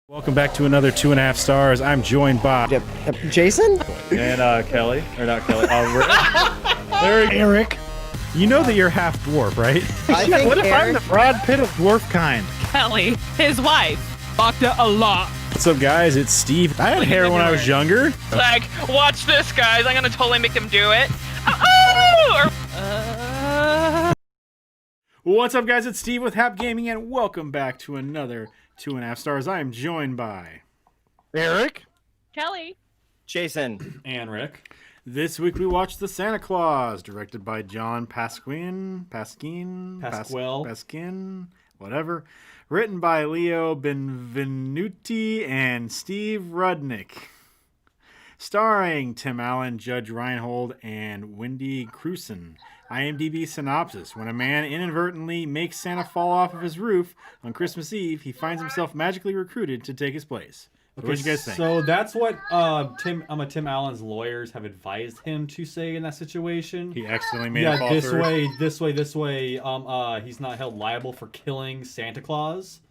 Welcome back to another 2.5 stars. I'm joined by Jason and Kelly, or not Kelly, Erik. You know that you're half dwarf, right? I think What if I'm the Brad Pitt of dwarf kind? Kelly, his wife, fucked it a lot. What's up, guys? It's Steve. I had hair when I was younger. Like, watch this, guys. I'm gonna totally make them do it. Oh! What's up, guys? It's Steve with Hap Gaming, and welcome back to another 2.5 stars. I am joined by Erik? Kelly. Jason. and Rick. This week we watched The Santa Claus, directed by John Pasquin, whatever. Written by Leo Benvenuti and Steve Rudnick. Starring Tim Allen, Judge Reinhold, and Wendy Crewson. IMDb synopsis. When a man inadvertently makes Santa fall off of his roof on Christmas Eve, he finds himself magically recruited to take his place. Okay, What do you guys think? So that's what Tim Allen's lawyers have advised him to say in that situation. He accidentally made it fall this through. way. He's not held liable for killing Santa Claus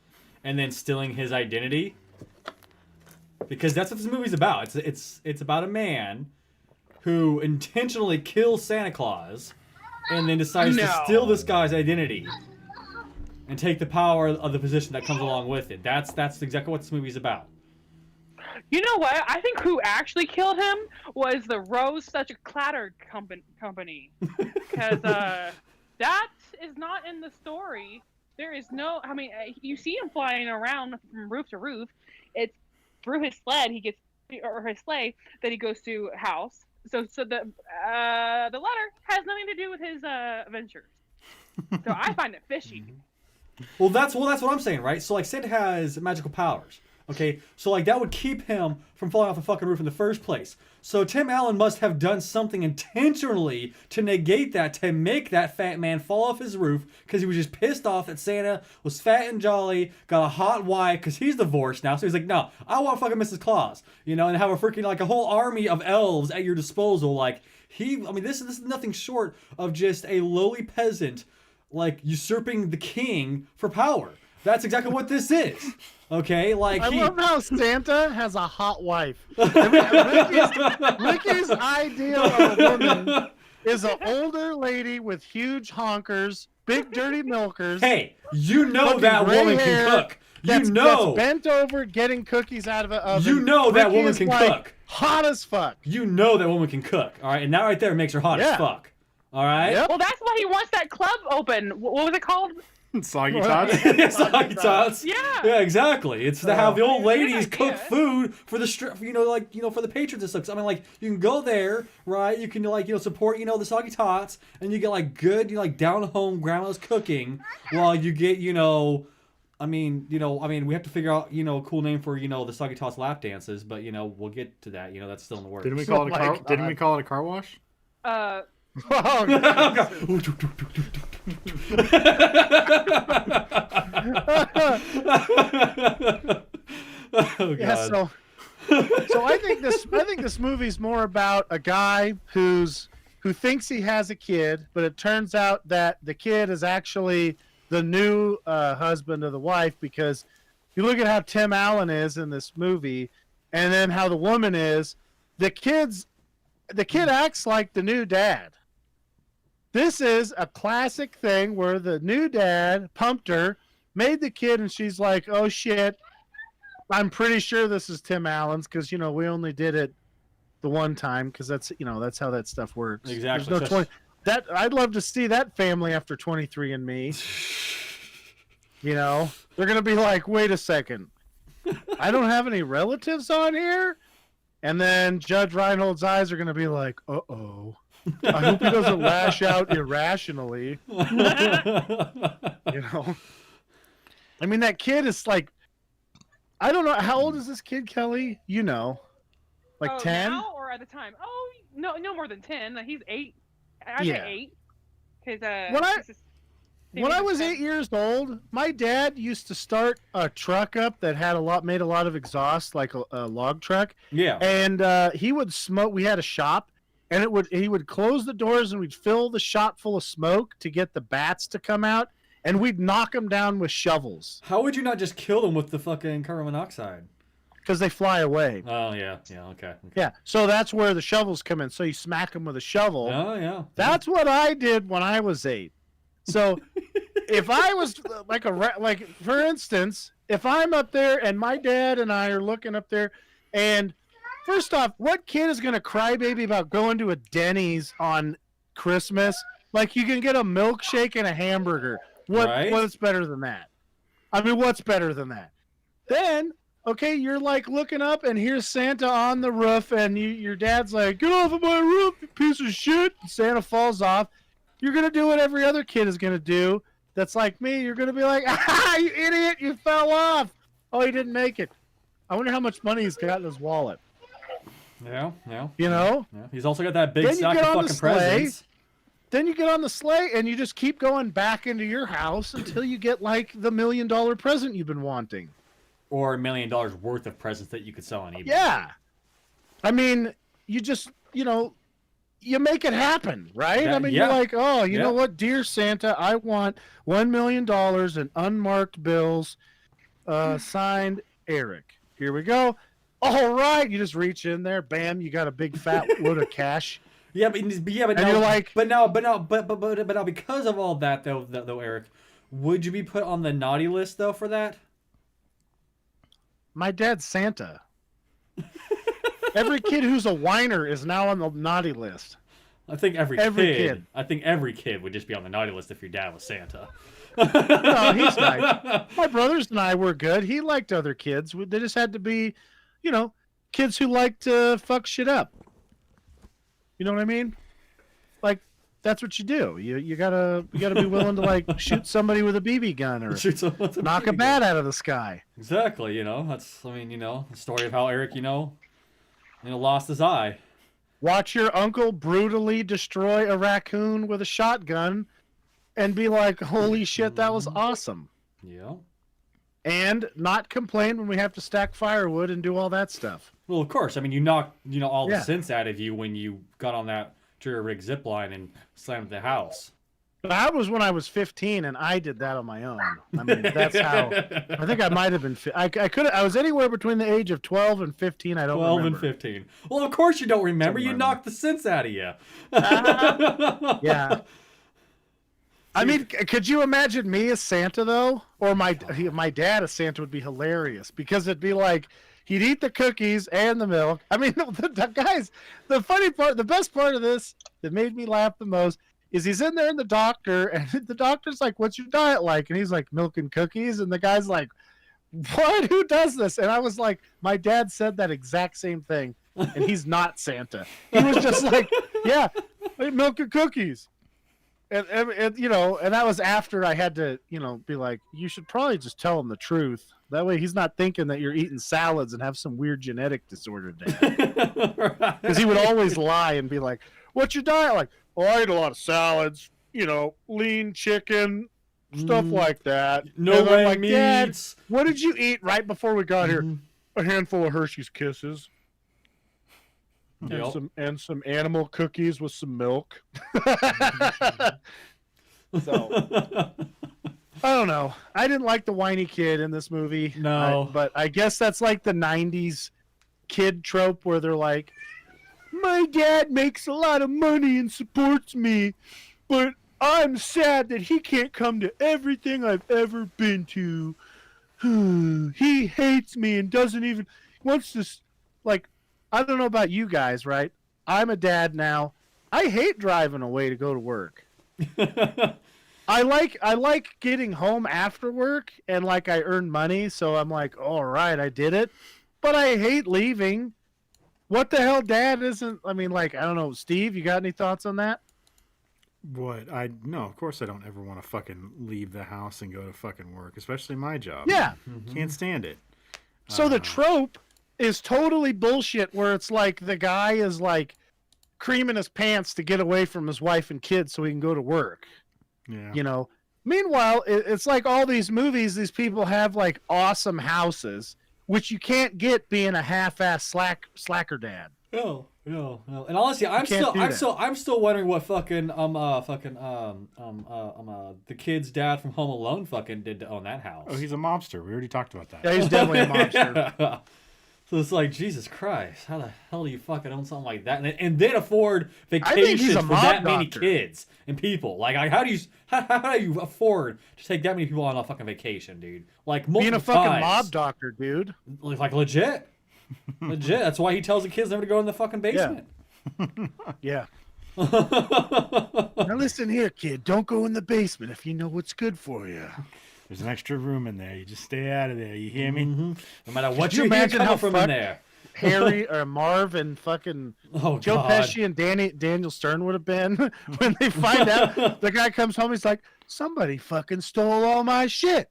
and then stealing his identity. Because that's what this movie's about. It's about a man who intentionally kills Santa Claus and then decides to steal this guy's identity and take the power of the position that comes along with it. That's exactly what this movie's about. You know what? I think who actually killed him was the Rose Such a Clatter company. Because that is not in the story. There is no... I mean, you see him flying around from roof to roof. It's through his sled or his sleigh that he goes to a house. So the letter has nothing to do with his adventures. So I find it fishy. Well, that's what I'm saying, right? So like Santa has magical powers. Okay, so like that would keep him from falling off the fucking roof in the first place. So Tim Allen must have done something intentionally to negate that, to make that fat man fall off his roof because he was just pissed off that Santa was fat and jolly, got a hot wife because he's divorced now. So he's like, no, I want fucking Mrs. Claus, and have a freaking like a whole army of elves at your disposal. Like this is nothing short of just a lowly peasant like usurping the king for power. That's exactly what this is. Okay, like I love how Santa has a hot wife. Ricky's idea of a woman is an older lady with huge honkers, big dirty milkers. Hey, you know that woman can cook. That's bent over getting cookies out of an oven. You know that woman can cook. Hot as fuck. You know that woman can cook. All right, and that right there makes her hot as fuck. All right. Yep. Well, that's why he wants that club open. What was it called? Soggy Tots. Soggy Tots. Yeah. Yeah, exactly. It's to have the old ladies Good cook idea. food for the for the patrons and stuff. I mean, like you can go there, right? You can support the Soggy Tots, and you get like good down home grandma's cooking, while you get we have to figure out a cool name for the Soggy Tots lap dances, but we'll get to that. That's still in the works. Didn't we call it a car wash? Oh, God. Oh, God. yeah. So I think this movie's more about a guy who thinks he has a kid, but it turns out that the kid is actually the new husband of the wife, because you look at how Tim Allen is in this movie, and then how the woman is. The kid acts like the new dad. This is a classic thing where the new dad pumped her, made the kid, and she's like, oh shit, I'm pretty sure this is Tim Allen's, because we only did it the one time, because that's how that stuff works. Exactly. There's no I'd love to see that family after 23andMe. They're gonna be like, wait a second, I don't have any relatives on here, and then Judge Reinhold's eyes are gonna be like, uh-oh. I hope he doesn't lash out irrationally. I mean, that kid is like, I don't know. How old is this kid, Kelly? Like 10? Now or at the time? Oh, no more than 10. He's 8. I Yeah. say 8. Because When I was 8 years old, my dad used to start a truck up that had made a lot of exhaust, like a log truck. Yeah. And he would smoke. We had a shop. And he would close the doors, and we'd fill the shop full of smoke to get the bats to come out, and we'd knock them down with shovels. How would you not just kill them with the fucking carbon monoxide? because they fly away. Oh yeah, okay. Yeah, so that's where the shovels come in. So you smack them with a shovel. Oh yeah. That's what I did when I was 8. So if I was like for instance, if I'm up there and my dad and I are looking up there, and first off, what kid is gonna cry baby about going to a Denny's on Christmas? Like, you can get a milkshake and a hamburger. What's better than that? I mean, what's better than that? Then, okay, you're like looking up and here's Santa on the roof, and your dad's like, "Get off of my roof, you piece of shit!" And Santa falls off. You're gonna do what every other kid is gonna do. That's like me. You're gonna be like, "Ah, you idiot! You fell off. Oh, he didn't make it." I wonder how much money he's got in his wallet. Yeah. You know? Yeah. He's also got that big Then you stack get of on the fucking sleigh. presents. Then you get on the sleigh and you just keep going back into your house until you get like the $1 million present you've been wanting. Or $1 million worth of presents that you could sell on eBay. Yeah. I mean, you just, you make it happen, right? I mean, yeah. you're like, oh, you Yeah. know what, dear Santa, I want $1 million in unmarked bills, signed Erik. Here we go. All right, you just reach in there, bam, you got a big fat load of cash. Yeah, but And now, you're like, but now, because of all that though, Erik, would you be put on the naughty list though for that? my dad's Santa. Every kid who's a whiner is now on the naughty list. I think every kid. I think every kid would just be on the naughty list if your dad was Santa. No, he's nice. My brothers and I were good. He liked other kids. They just had to be, kids who like to fuck shit up. You know what I mean? Like, that's what you do. You gotta be willing to like shoot somebody with a BB gun or knock a bat out of the sky. Exactly. That's the story of how Erik lost his eye. Watch your uncle brutally destroy a raccoon with a shotgun, and be like, "Holy shit, that was awesome!" Yeah. And not complain when we have to stack firewood and do all that stuff. Well, of course. I mean, you knocked all Yeah. the sense out of you when you got on that jury rig zip line and slammed the house. But that was when I was 15, and I did that on my own. I mean, that's how. I think I might have been. I was anywhere between the age of 12 and 15. I don't 12 remember. and 15. Well, of course you don't remember. You Somewhere. knocked the sense out of you. Yeah. I mean, could you imagine me as Santa though, or my dad as Santa would be hilarious because it'd be like he'd eat the cookies and the milk. I mean, the guys, the funny part, the best part of this that made me laugh the most is he's in there in the doctor, and the doctor's like, "What's your diet like?" And he's like, "Milk and cookies," and the guy's like, "What? Who does this?" And I was like, my dad said that exact same thing, and he's not Santa. He was just like, "Yeah, milk and cookies." And that was after I had to, be like, you should probably just tell him the truth. That way he's not thinking that you're eating salads and have some weird genetic disorder, Dad. Because he would always lie and be like, "What's your diet like?" "Oh, I eat a lot of salads, lean chicken, stuff like that." No And I'm red like, "Dad, meats. what did you eat right before we got here?" "A handful of Hershey's Kisses. Yep. And some animal cookies with some milk." So I don't know. I didn't like the whiny kid in this movie. No. But I guess that's like the 90s kid trope where they're like, "My dad makes a lot of money and supports me, but I'm sad that he can't come to everything I've ever been to. He hates me and doesn't even wants to like." I don't know about you guys, right? I'm a dad now. I hate driving away to go to work. I like getting home after work and like I earn money, so I'm like, all right, I did it. But I hate leaving. What the hell, Dad? Isn't I mean, like, I don't know, Steve, you got any thoughts on that? What? No, of course I don't ever want to fucking leave the house and go to fucking work, especially my job. Yeah. Can't stand it. So the trope is totally bullshit where it's like the guy is like creaming his pants to get away from his wife and kids so he can go to work. Yeah. Meanwhile, it's like all these movies, these people have like awesome houses, which you can't get being a half-ass slacker dad. No. And honestly, I'm still wondering what fucking the kid's dad from Home Alone fucking did to own that house. Oh, he's a mobster. We already talked about that. Yeah, he's definitely a monster. So it's like, Jesus Christ, how the hell do you fucking own something like that, and then afford think he's vacations a for mob that many doctor. kids and people? Like how do you afford to take that many people on a fucking vacation, dude? Like multiple Being a fucking times. mob doctor, dude. Like legit. That's why he tells the kids never to go in the fucking basement. Yeah. Now listen here, kid. Don't go in the basement if you know what's good for you. There's an extra room in there. You just stay out of there. You hear me? No matter what you you hear imagine coming how from in fuck- there. Harry or Marv and fucking Oh Joe God. Pesci and Daniel Stern would have been when they find out the guy comes home. He's like, somebody fucking stole all my shit.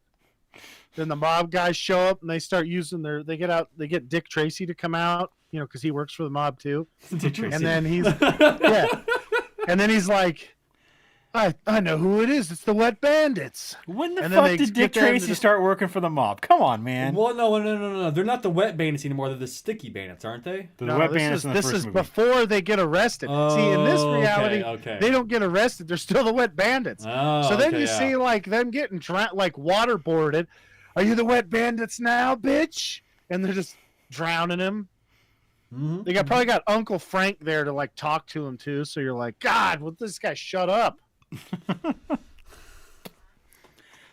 Then the mob guys show up and they start using they get Dick Tracy to come out, because he works for the mob too. Dick Tracy. And then he's like, I know who it is. It's the Wet Bandits. When the And then fuck they did get Dick down to Tracy the- start working for the mob? Come on, man. Well, no. They're not the wet bandits anymore. They're the sticky bandits, aren't they? The No, Wet this Bandits is, in the this first is movie. before they get arrested. See, in this Oh, reality, okay. they don't get arrested. They're still the Wet Bandits. Oh, So then okay, you yeah. see like them getting like waterboarded. Are you the Wet Bandits now, bitch? And they're just drowning him. Mhm. They probably got Uncle Frank there to like talk to him too. So you're like, God, will this guy shut up?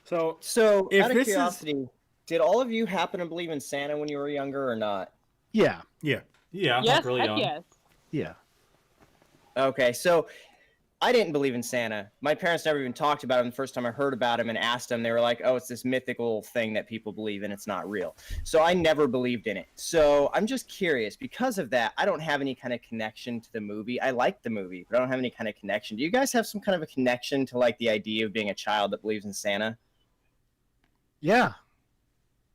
So, If out of this is- curiosity, did all of you happen to believe in Santa when you were younger or not? Yeah, Yeah. Yeah, Yes, like really heck young. yes. yeah. Okay, so I didn't believe in Santa. My parents never even talked about him. The first time I heard about him and asked them, they were like, oh, it's this mythical thing that people believe in. It's not real. So I never believed in it. So I'm just curious. Because of that, I don't have any kind of connection to the movie. I like the movie, but I don't have any kind of connection. Do you guys have some kind of a connection to like the idea of being a child that believes in Santa? Yeah.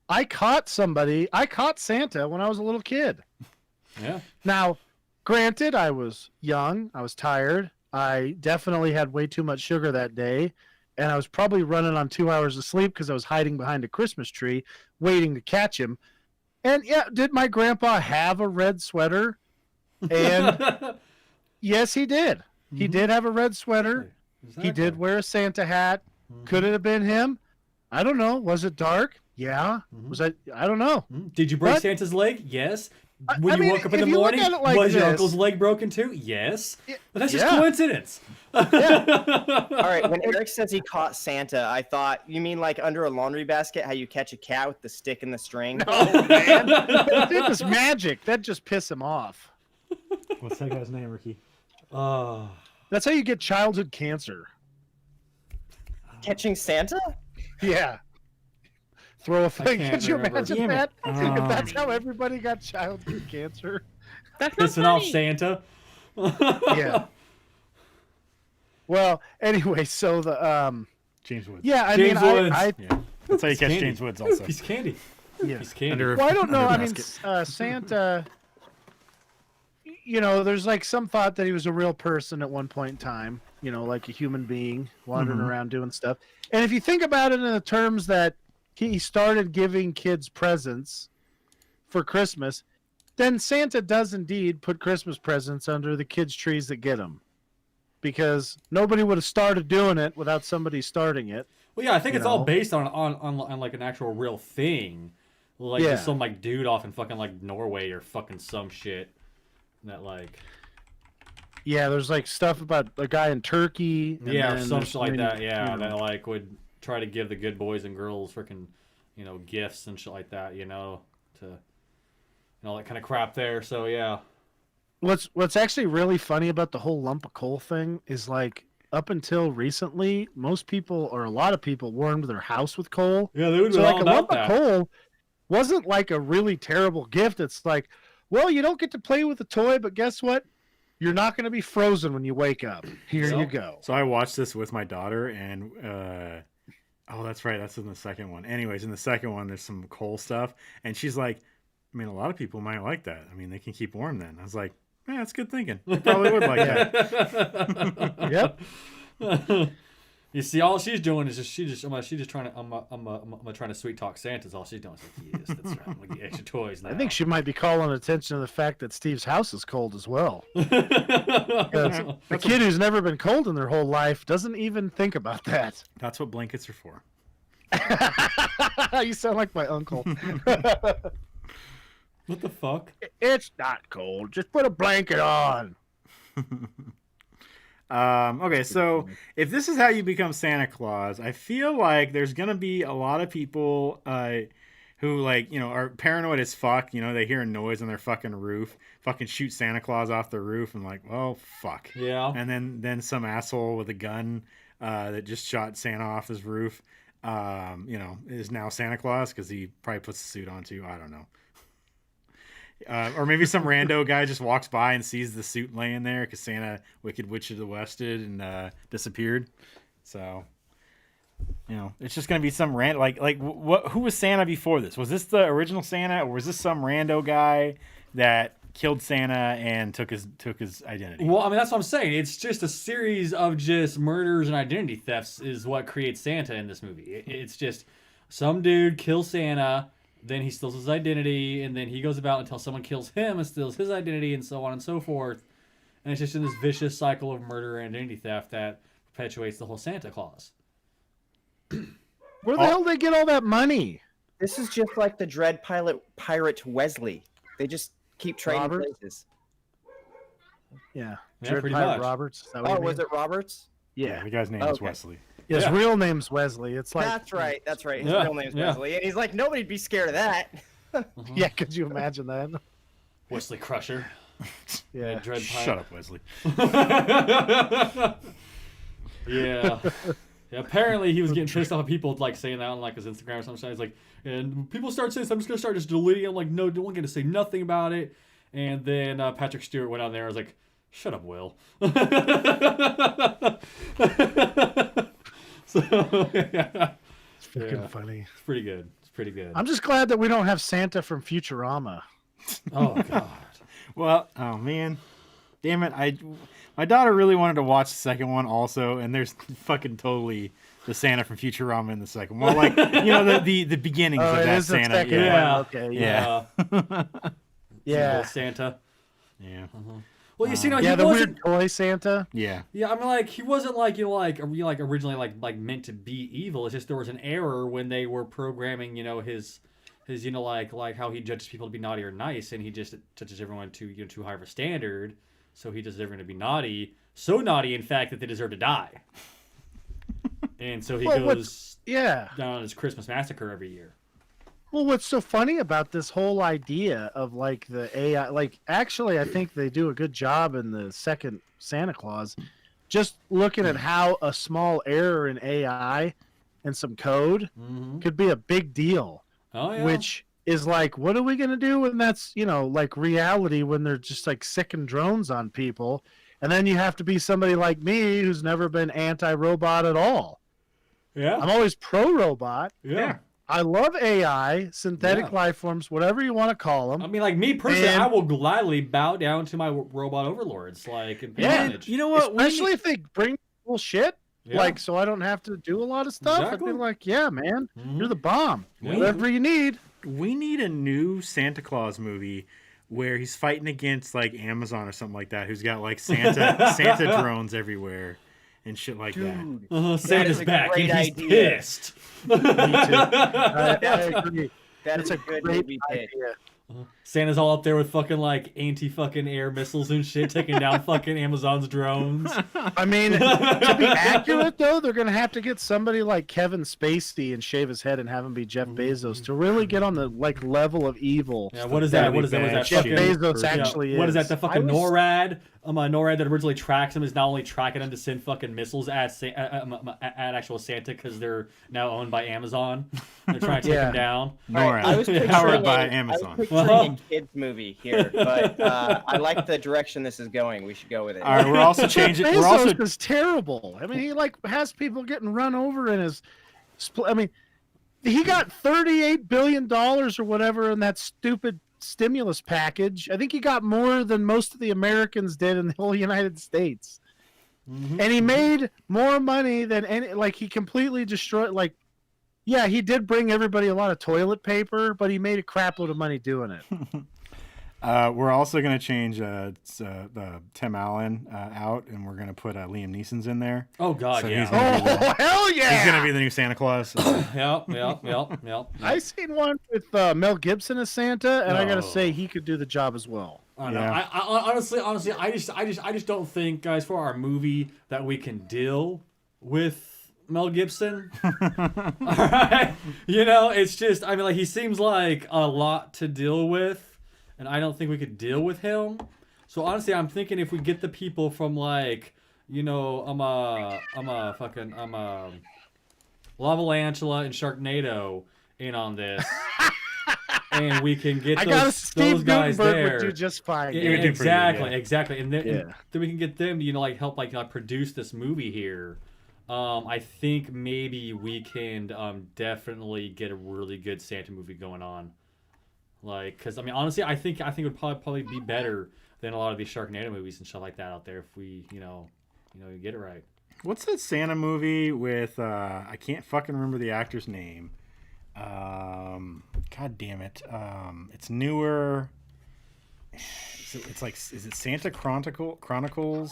I caught Santa when I was a little kid. Yeah. Now, granted, I was young, I was tired, I definitely had way too much sugar that day, and I was probably running on 2 hours of sleep because I was hiding behind a Christmas tree waiting to catch him. And yeah, did my grandpa have a red sweater? And yes, he did. He did have a red sweater. He did wear a Santa hat. Could it have been him? I don't know. Was it dark? Yeah. Was I don't know. Did you break But- Santa's leg? Yes. I When you mean, woke up in if the you look morning, at it like was your this- uncle's leg broken too? Yes. But that's just Yeah. coincidence. All right, when Eric says he caught Santa, I thought, you mean like under a laundry basket, how you catch a cat with the stick and the string? Oh, man. It was magic. That just piss him off. What's that guy's name, Ricky? Oh. That's how you get childhood cancer. Catching Santa? Yeah. Throw a thing. can't Could you remember. imagine Damn it. that? If that's how everybody got childhood cancer. That's not Pissing off funny. Santa. Yeah. Well, anyway, so the James Woods. yeah, I James mean, Woods. I Yeah. That's how you catch Candy. James Woods also. Piece of candy. yeah. Piece of candy. Under- Well, I don't know. under I mean, basket. Santa. There's like some thought that he was a real person at one point in time. Like a human being wandering around doing stuff. And if you think about it in the terms that he started giving kids presents for Christmas, then Santa does indeed put Christmas presents under the kids' trees that get them, because nobody would have started doing it without somebody starting it. Well, yeah, I think You it's all know? based on like an actual real thing, like Yeah. just some like dude off in fucking like Norway or fucking some shit that like Yeah, there's like stuff about a guy in Turkey. and yeah or then some there's shit like many- that. Yeah, you know. that like would try to give the good boys and girls freaking gifts and shit like that. To that kind of crap there. So yeah. What's actually really funny about the whole lump of coal thing is like up until recently, most people or a lot of people warmed their house with coal. Yeah, they would So be like all a about lump that. of coal wasn't like a really terrible gift. It's like, well, you don't get to play with the toy, but guess what? You're not going to be frozen when you wake up. Here So- you go. So I watched this with my daughter, and oh, that's right, that's in the second one. Anyways, in the second one, there's some coal stuff, and she's like, I mean, a lot of people might like that. I mean, they can keep warm then. I was like, yeah, that's good thinking. They probably would like that. Yep. You see, all she's doing is she's just trying to I'm trying to sweet talk Santa's. All she's doing is like, yes, that's right. I'm gonna get extra toys now. I think she might be calling attention to the fact that Steve's house is cold as well. 'Cause a kid who's never been cold in their whole life doesn't even think about that. That's what blankets are for. You sound like my uncle. What the fuck? It's not cold. Just put a blanket on. Okay, so if this is how you become Santa Claus, I feel like there's gonna be a lot of people who like, you know, are paranoid as fuck. You know, they hear a noise on their fucking roof, fucking shoot Santa Claus off the roof, and like, well, fuck. Yeah. And then some asshole with a gun that just shot Santa off his roof, you know, is now Santa Claus because he probably puts the suit on too. I don't know. Or maybe some rando guy just walks by and sees the suit laying there because Santa, Wicked Witch of the West, did and disappeared. So, you know, it's just gonna be some what? Who was Santa before this? Was this the original Santa, or was this some rando guy that killed Santa and took his identity? Well, I mean, that's what I'm saying. It's just a series of just murders and identity thefts is what creates Santa in this movie. It's just some dude kills Santa. Then he steals his identity, and then he goes about until someone kills him and steals his identity, and so on and so forth. And it's just in this vicious cycle of murder and identity theft that perpetuates the whole Santa Claus. Where the hell did they get all that money? This is just like the Dread pirate Wesley. They just keep trading Robert? places. Yeah. Yeah, Jared pretty Pirate much. Roberts. Is that what Oh, you was mean? it Roberts? Yeah. The guy's name is Okay. Wesley. His Yeah. real name's Wesley. It's like That's right. That's right. His Yeah, real name's yeah. Wesley, and he's like, nobody'd be scared of that. Yeah, could you imagine that? Wesley Crusher. Yeah. Dread Shut up, Wesley. Yeah. Yeah, apparently he was getting pissed off at people like saying that on like his Instagram or something. He's like, and people start saying, so I'm just gonna start just deleting. I'm like, no, don't get to say nothing about it. And then Patrick Stewart went out there and was like, shut up, Will. So yeah, It's freaking funny. it's pretty good. It's pretty good. I'm just glad that we don't have Santa from Futurama. Oh god. Well, oh man, damn it! My daughter really wanted to watch the second one also, and there's fucking totally the Santa from Futurama in the second one. Well, like, you know, the beginnings Oh, of it that is the Santa. second Yeah. one. Okay, yeah. Yeah. Yeah. Santa. Yeah. Well, you see, no, Yeah, he the wasn't. weird toy Santa. Yeah. Yeah, I mean, like he wasn't like originally like meant to be evil. It's just there was an error when they were programming, you know, his you know like how he judges people to be naughty or nice, and he just touches everyone to too high of a standard. So he does everyone to be naughty, so naughty in fact that they deserve to die. And so he Well, goes Yeah. down on his Christmas massacre every year. Well, what's so funny about this whole idea of like the AI, like actually, I think they do a good job in the second Santa Claus, just looking at how a small error in AI and some code Mm-hmm. could be a big deal, Oh yeah. which is like, what are we going to do when that's, you know, like reality when they're just like sicking drones on people. And then you have to be somebody like me who's never been anti-robot at all. Yeah. I'm always pro-robot. Yeah. I love AI, synthetic Yeah. life forms, whatever you want to call them. I mean, like me personally, And- I will gladly bow down to my robot overlords, like and pay Yeah, homage. You know what? Especially if they bring cool shit, Yeah. like so I don't have to do a lot of stuff. Exactly. I'd be like, yeah, man, Mhm. you're the bomb. Yeah. Whatever you need. We need a new Santa Claus movie where he's fighting against like Amazon or something like that, who's got like Santa drones everywhere and shit like that. Dude, Santa's is a back great and he's idea. pissed. I agree. that's That's a good great movie pick. idea. Santa's all up there with fucking like anti-fucking air missiles and shit, taking down fucking Amazon's drones. I mean, to be accurate though, they're gonna have to get somebody like Kevin Spacey and shave his head and have him be Jeff Bezos to really get on the like level of evil. Yeah, what is that? What is that? What is that? Jeff Fucking, Bezos yeah, actually is. what is that? The fucking I was- NORAD? NORAD that originally tracks him is now only tracking him to send fucking missiles at actual Santa because they're now owned by Amazon. They're trying to take Yeah. him down. NORAD, I was powered by I Amazon. was picturing a kids movie here, but I like the direction this is going. We should go with it. All right, we're also changing. Bezos We're also is terrible. I mean, he like has people getting run over in his. I mean, he got $38 billion or whatever in that stupid stimulus package. I think he got more than most of the Americans did in the whole United States. Mhm. And he made more money than any. Like he completely destroyed. Like, yeah, he did bring everybody a lot of toilet paper, but he made a crap load of money doing it. We're also going to change Tim Allen out, and we're going to put Liam Neeson's in there. Oh God, So yeah. he's gonna be Oh hell yeah! He's going to be the new Santa Claus. Yep. I seen one with Mel Gibson as Santa, and I gotta No. say he could do the job as well. I don't know. Yeah. I honestly, I just don't think, guys, for our movie that we can deal with Mel Gibson. All right, it's just, I mean, like, he seems like a lot to deal with, and I don't think we could deal with him. So honestly, I'm thinking if we get the people from like, Lava Lantula and Sharknado in on this. And we can get I got a those Steve guys Gutenberg there. would do just fine. Yeah, would do pretty good, Exactly. And then, Yeah. and then we can get them to help produce this movie here. I think maybe we can definitely get a really good Santa movie going on. Because I mean, honestly, I think it would probably be better than a lot of these Sharknado movies and stuff like that out there if we get it right. What's that Santa movie with I can't fucking remember the actor's name. God damn it. It's newer. Is it Santa Chronicles?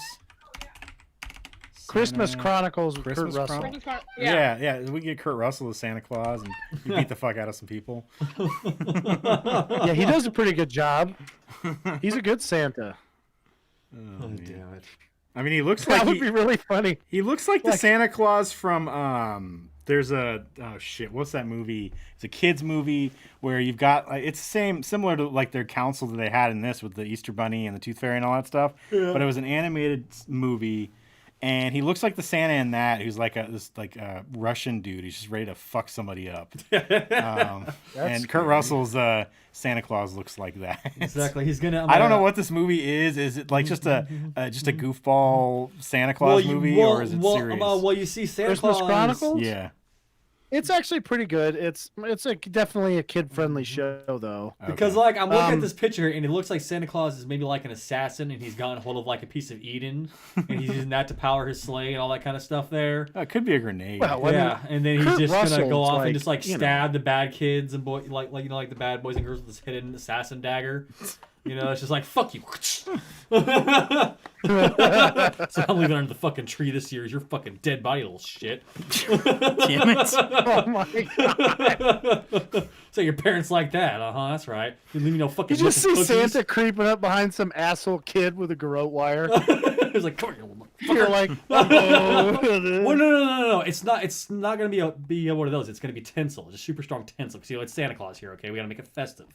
Christmas Santa- Chronicles with Christmas Kurt Russell. Chronicles? Yeah. Yeah. We get Kurt Russell as Santa Claus and he beat the fuck out of some people. Yeah, he does a pretty good job. He's a good Santa. Oh, man. damn it. I mean, he looks like That would be really funny. he looks like the Santa Claus from there's what's that movie? It's a kids movie where you've got it's similar to like their council that they had in this with the Easter Bunny and the Tooth Fairy and all that stuff. Yeah. But it was an animated movie, and he looks like the Santa in that. Who's like a Russian dude. He's just ready to fuck somebody up. And Kurt Russell's Santa Claus looks like that. Exactly. He's gonna. I don't know what this movie is. Is it like just a goofball Santa Claus movie, or is it serious? Well, you see, Santa Christmas Claus. Chronicles? Yeah. It's actually pretty good. It's definitely a kid-friendly show, though. Because like I'm looking at this picture and it looks like Santa Claus is maybe like an assassin and he's gotten hold of like a piece of Eden and he's using that to power his sleigh and all that kind of stuff there. It could be a grenade. Well, Yeah, and then he's Kurt just gonna Russell's go off like, and just like you know. stab the bad kids and like the bad boys and girls with this hidden assassin dagger. It's just like fuck you. So I'm leaving under the fucking tree this year. Is your fucking dead body, little shit. Damn it. Oh my god! So your parents like that, That's right. You leave me no fucking. You just see cookies. Santa creeping up behind some asshole kid with a garrote wire. He's like, come here, little motherfucker. You're like, Well, no. It's not gonna be one of those. It's gonna be tinsel, just super strong tinsel. Because it's Santa Claus here, okay? We gotta make it festive.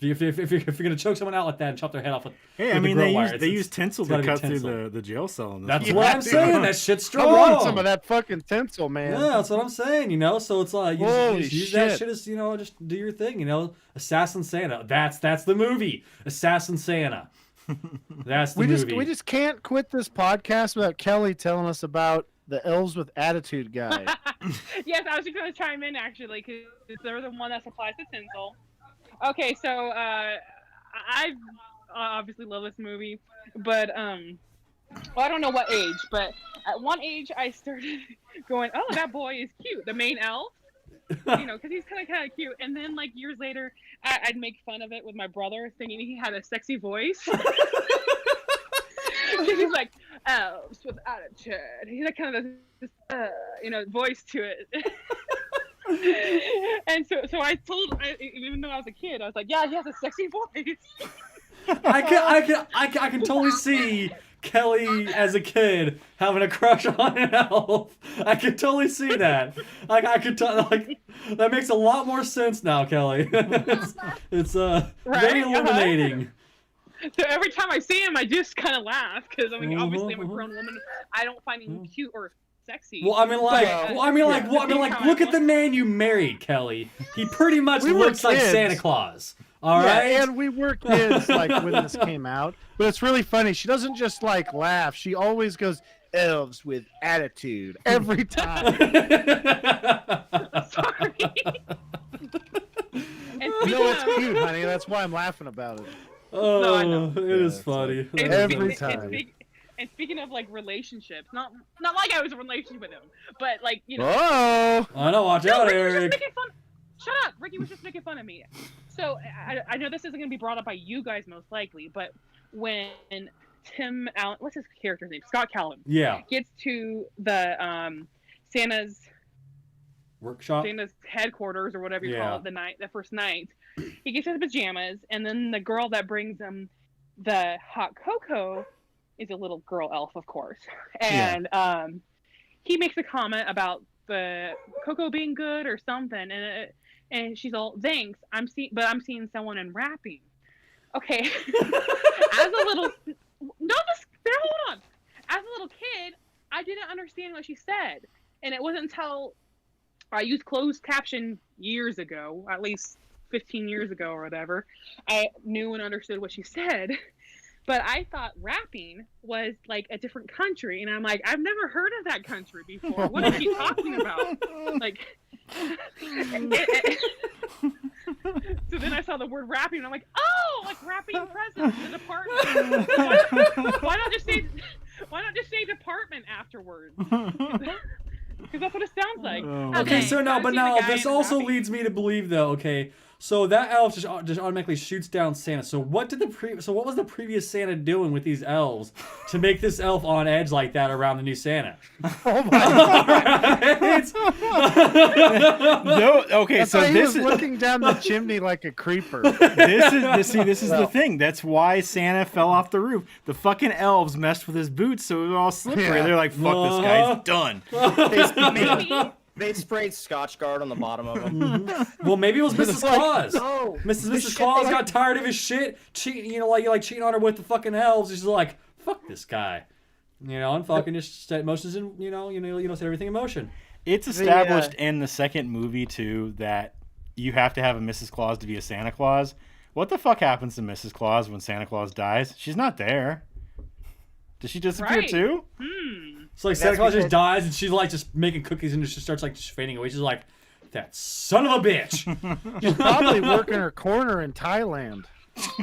If you're gonna choke someone out like that and chop their head off with, Hey, I with mean the they grow wire, use tinsel it's gotta to be cut tinsel. through the jail cell. In this That's movie. what I'm saying. That shit's strong. I want some of that fucking tinsel, man. Yeah, that's what I'm saying. So it's like you Holy just use that shit. shit as just do your thing. Assassin Santa. That's the movie. Assassin Santa. That's the movie. We just can't quit this podcast without Kelly telling us about the elves with attitude guy. Yes, I was just going to chime in actually because they're the one that supplies the tinsel. Okay, so I obviously love this movie, but I don't know what age, but at one age I started going, "Oh, that boy is cute." The main elf, because he's kind of cute. And then like years later, I'd make fun of it with my brother, thinking he had a sexy voice. He's like, elves with attitude. He's like kind of this voice to it. And so I told, even though I was a kid, I was like, yeah, he has a sexy voice. I can totally see Kelly as a kid having a crush on an elf. I can totally see that. I could that makes a lot more sense now, Kelly. it's very illuminating. So every time I see him, I just kind of laugh because obviously I'm a grown woman. I don't find him cute or sexy. Well, look at the man you married, Kelly. He pretty much looks like Santa Claus. All right. And we were kids like when this came out, but it's really funny. She doesn't just like laugh; she always goes, "Elves with attitude" every time. Sorry. No, it's cute, honey. That's why I'm laughing about it. Oh, No, I know. it is funny. Every time. And speaking of like relationships, not like I was in a relationship with him, but like Oh, I know. Watch out, we're just Eric. making fun. Shut up! Ricky was just making fun of me. So I know this isn't going to be brought up by you guys most likely, but when Tim Allen, what's his character's name? Scott Callan. Yeah. Gets to the Santa's Workshop. headquarters or whatever you call it, the first night. He gets his pajamas, and then the girl that brings him the hot cocoa is a little girl elf, of course. And he makes a comment about the cocoa being good or something, and she's all, thanks, I'm seeing someone in wrapping. Okay. As a little hold on. As a little kid, I didn't understand what she said. And it wasn't until I used closed caption years ago, at least 15 years ago or whatever, I knew and understood what she said. But I thought rapping was like a different country, and I'm like, I've never heard of that country before. What is she talking about? Like, so then I saw the word rapping, and I'm like, oh, like wrapping presents in the department. Why not just say department afterwards? Because that's what it sounds like. Okay, so now, but now this also leads me to believe, though. Okay, so that elf just automatically shoots down Santa. So what was the previous Santa doing with these elves to make this elf on edge like that around the new Santa? Oh my god! No, okay, so he this was looking down the chimney like a creeper. This is the thing. That's why Santa fell off the roof. The fucking elves messed with his boots, so it was all slippery. Yeah. They're like, "Fuck this guy's done." They sprayed Scotch Guard on the bottom of them. Well, maybe it was Mrs. Claus. No, Mrs. Claus got tired of his shit, cheating. Like cheating on her with the fucking elves. She's like, "Fuck this guy," and fucking just set motions in. Set everything in motion. It's established in the second movie too that you have to have a Mrs. Claus to be a Santa Claus. What the fuck happens to Mrs. Claus when Santa Claus dies? She's not there. Does she disappear too? So like Santa Claus just dies, and she's like just making cookies, and she starts like just fading away. She's like, "That son of a bitch." She's probably working her corner in Thailand.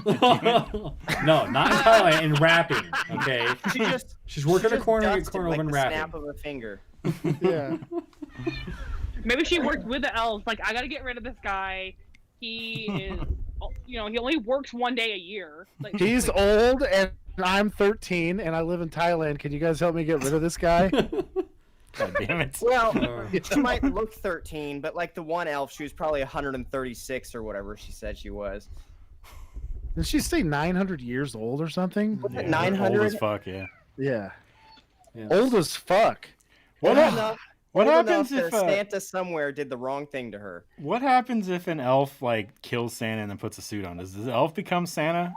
No, not in Thailand. In rapping. Okay. She's working her corner like over in the rapping. snap of a finger. Yeah. Maybe she worked with the elves. Like, I got to get rid of this guy. He is, he only works one day a year. Like, He's old, and I'm 13, and I live in Thailand. Can you guys help me get rid of this guy? God damn it. Well, she might look 13, but like the one elf, she was probably 136 or whatever she said she was. Did she say 900 years old or something? Was it Old 900? as fuck, yeah. Yeah. Yeah. Old as fuck. What happens if Santa somewhere did the wrong thing to her? What happens if an elf like kills Santa and then puts a suit on? Does the elf become Santa?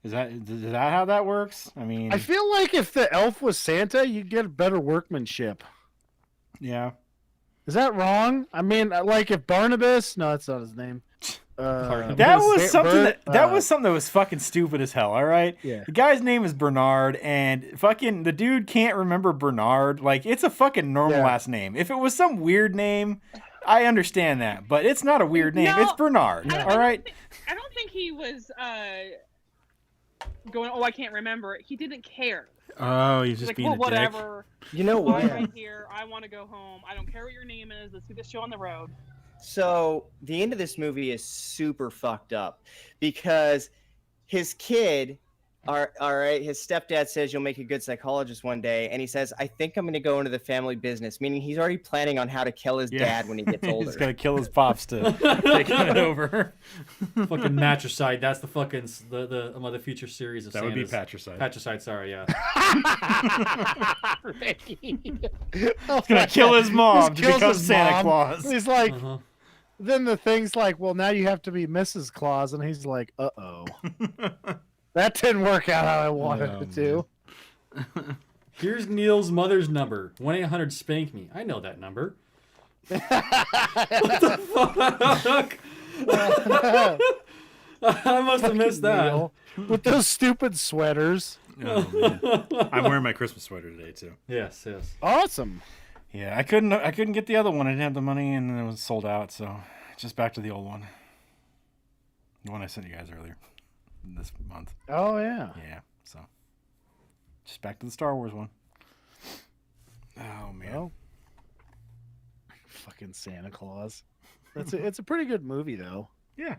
Is that how that works? I mean, I feel like if the elf was Santa, you'd get better workmanship. yeah. Is that wrong? I mean, like if Barnabas, no, that's not his name. That was something that was something that was fucking stupid as hell. All right. Yeah. The guy's name is Bernard, and fucking the dude can't remember Bernard. Like, it's a fucking normal last name. If it was some weird name, I understand that, but it's not a weird name. No, It's Bernard. All right. I don't think he was going, oh, I can't remember it. He didn't care. Oh, he's just Like, being well, a dick. whatever. You know what? I'm right here. I want to go home. I don't care what your name is. Let's do this show on the road. So the end of this movie is super fucked up because his kid, all right, his stepdad says you'll make a good psychologist one day, and he says, I think I'm going to go into the family business, meaning he's already planning on how to kill his dad when he gets older. He's gonna kill his pops to take it over. Fucking matricide. That's the fucking the future series of That would be Santas. patricide. Patricide. Sorry, yeah. He's gonna kill his mom to kills become his Santa mom. Claus. He's like, Uh-huh. then the thing's like, well, now you have to be Mrs. Claus, and he's like, uh-oh. That didn't work out how I wanted it to. Here's Neil's mother's number. 1-800-SPANK-ME. I know that number. What the fuck? I must have missed that. Neil, with those stupid sweaters. Oh, man. I'm wearing my Christmas sweater today too. Yes. Awesome. Yeah, I couldn't get the other one. I didn't have the money, and it was sold out. So just back to the old one, the one I sent you guys earlier this month. Oh, yeah. Yeah, so just back to the Star Wars one. Oh man, Well, fucking Santa Claus. It's a pretty good movie though. Yeah.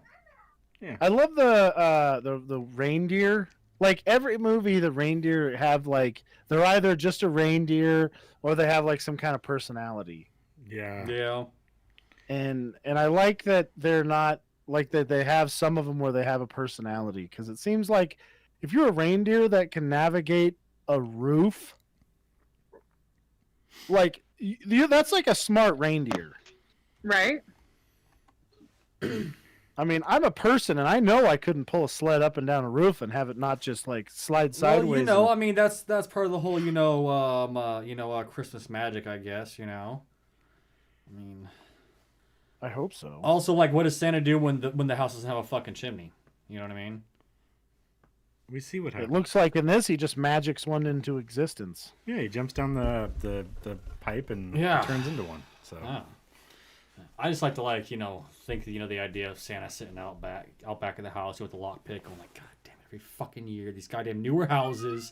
I love the reindeer. Like every movie, the reindeer have like they're either just a reindeer or they have like some kind of personality. Yeah. Yeah. And I like that they're not like that. They have some of them where they have a personality because it seems like if you're a reindeer that can navigate a roof, like that's like a smart reindeer. Right? I mean, I'm a person, and I know I couldn't pull a sled up and down a roof and have it not just like slide sideways. Well, you know, I mean, that's part of the whole, Christmas magic, I guess. You know, I mean, I hope so. also, like, what does Santa do when the house doesn't have a fucking chimney? You know what I mean? We see what It happens. looks like in this, he just magics one into existence. Yeah, he jumps down the pipe and Yeah. turns into one. So Oh. I just like to think the idea of Santa sitting out back of the house with a lockpick. I'm like, God damn it! Every fucking year, these goddamn newer houses.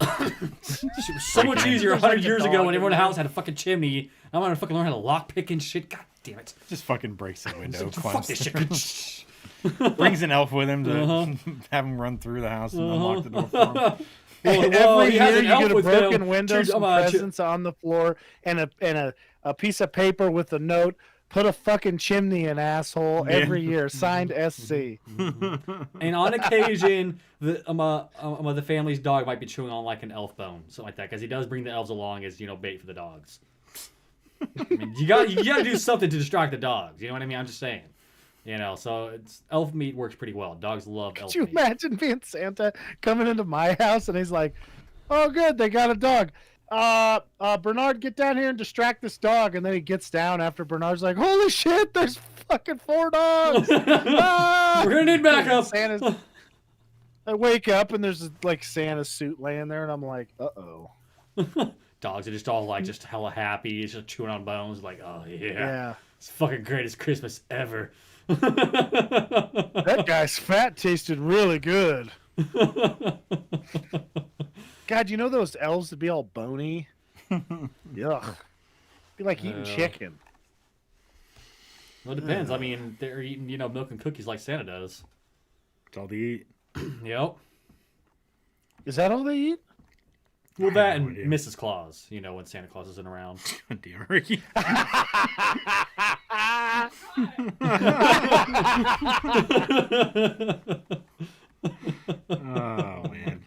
Shit was so much easier 100 years ago when everyone in the house had a fucking chimney. I'm gonna fucking learn how to lockpick and shit. God damn it! just fucking breaks the window. Fuck this shit. Brings an elf with him to have him run through the house and unlock the door for him. Every he has year an you elf get a with broken him. window, Dude, some presents on the floor, and a piece of paper with a note. Put a fucking chimney in, asshole. Yeah. Every year, signed SC. And on occasion, the family's dog might be chewing on like an elf bone, something like that, because he does bring the elves along as bait for the dogs. I mean, you got to do something to distract the dogs. You know what I mean? I'm just saying. So elf meat works pretty well. Dogs love elf Could you meat. imagine being Santa coming into my house and he's like, "Oh, good, they got a dog. Bernard, get down here and distract this dog." And then he gets down after Bernard's like, "Holy shit, there's fucking 4 dogs." Ah! We're gonna need backup. Santa's. I wake up and there's like Santa's suit laying there, and I'm like, "Uh-oh." Dogs are just all like just hella happy, just chewing on bones, like, oh yeah, Yeah. it's fucking greatest Christmas ever. That guy's fat tasted really good. God, you know those elves would be all bony? Yuck. Be like eating Yeah. chicken. Well, it depends. I mean, they're eating milk and cookies like Santa does. It's all to eat. Yep. Is that all they eat? Well, I that have no and idea. Mrs. Claus. When Santa Claus isn't around. Damn, Ricky. Oh man.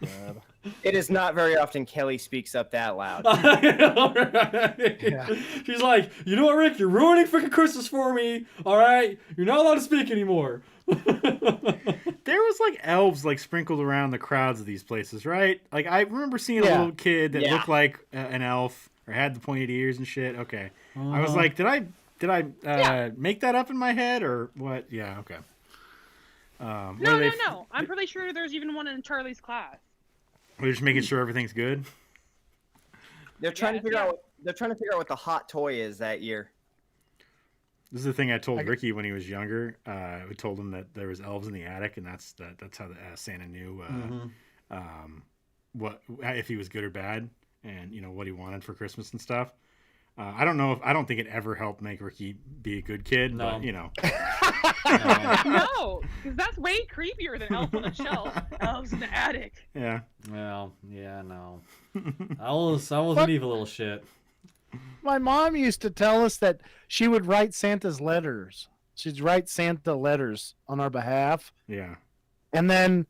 It is not very often Kelly speaks up that loud. I know, right? Yeah. She's like, you know what, Rick? You're ruining freaking Christmas for me. All right, you're not allowed to speak anymore. There was like elves like sprinkled around the crowds of these places, right? Like I remember seeing a Yeah. little kid that Yeah. looked like an elf or had the pointed ears and shit. Okay, I was like, did I make that up in my head or what? Yeah, okay. What No, are they, no. I'm pretty sure there's even one in Charlie's class. They're just making sure everything's good. They're trying to Yeah, figure yeah. out. They're trying to figure out what the hot toy is that year. This is the thing I told Ricky when he was younger. I told him that there was elves in the attic, and that's how Santa knew what if he was good or bad, and what he wanted for Christmas and stuff. I don't think it ever helped make Ricky be a good kid, No. but No, because that's way creepier than Elf on the Shelf. Elves in the attic. yeah. Well, yeah, no. I was an evil little shit. My mom used to tell us that she would write Santa's letters. She'd write Santa letters on our behalf. Yeah. And then,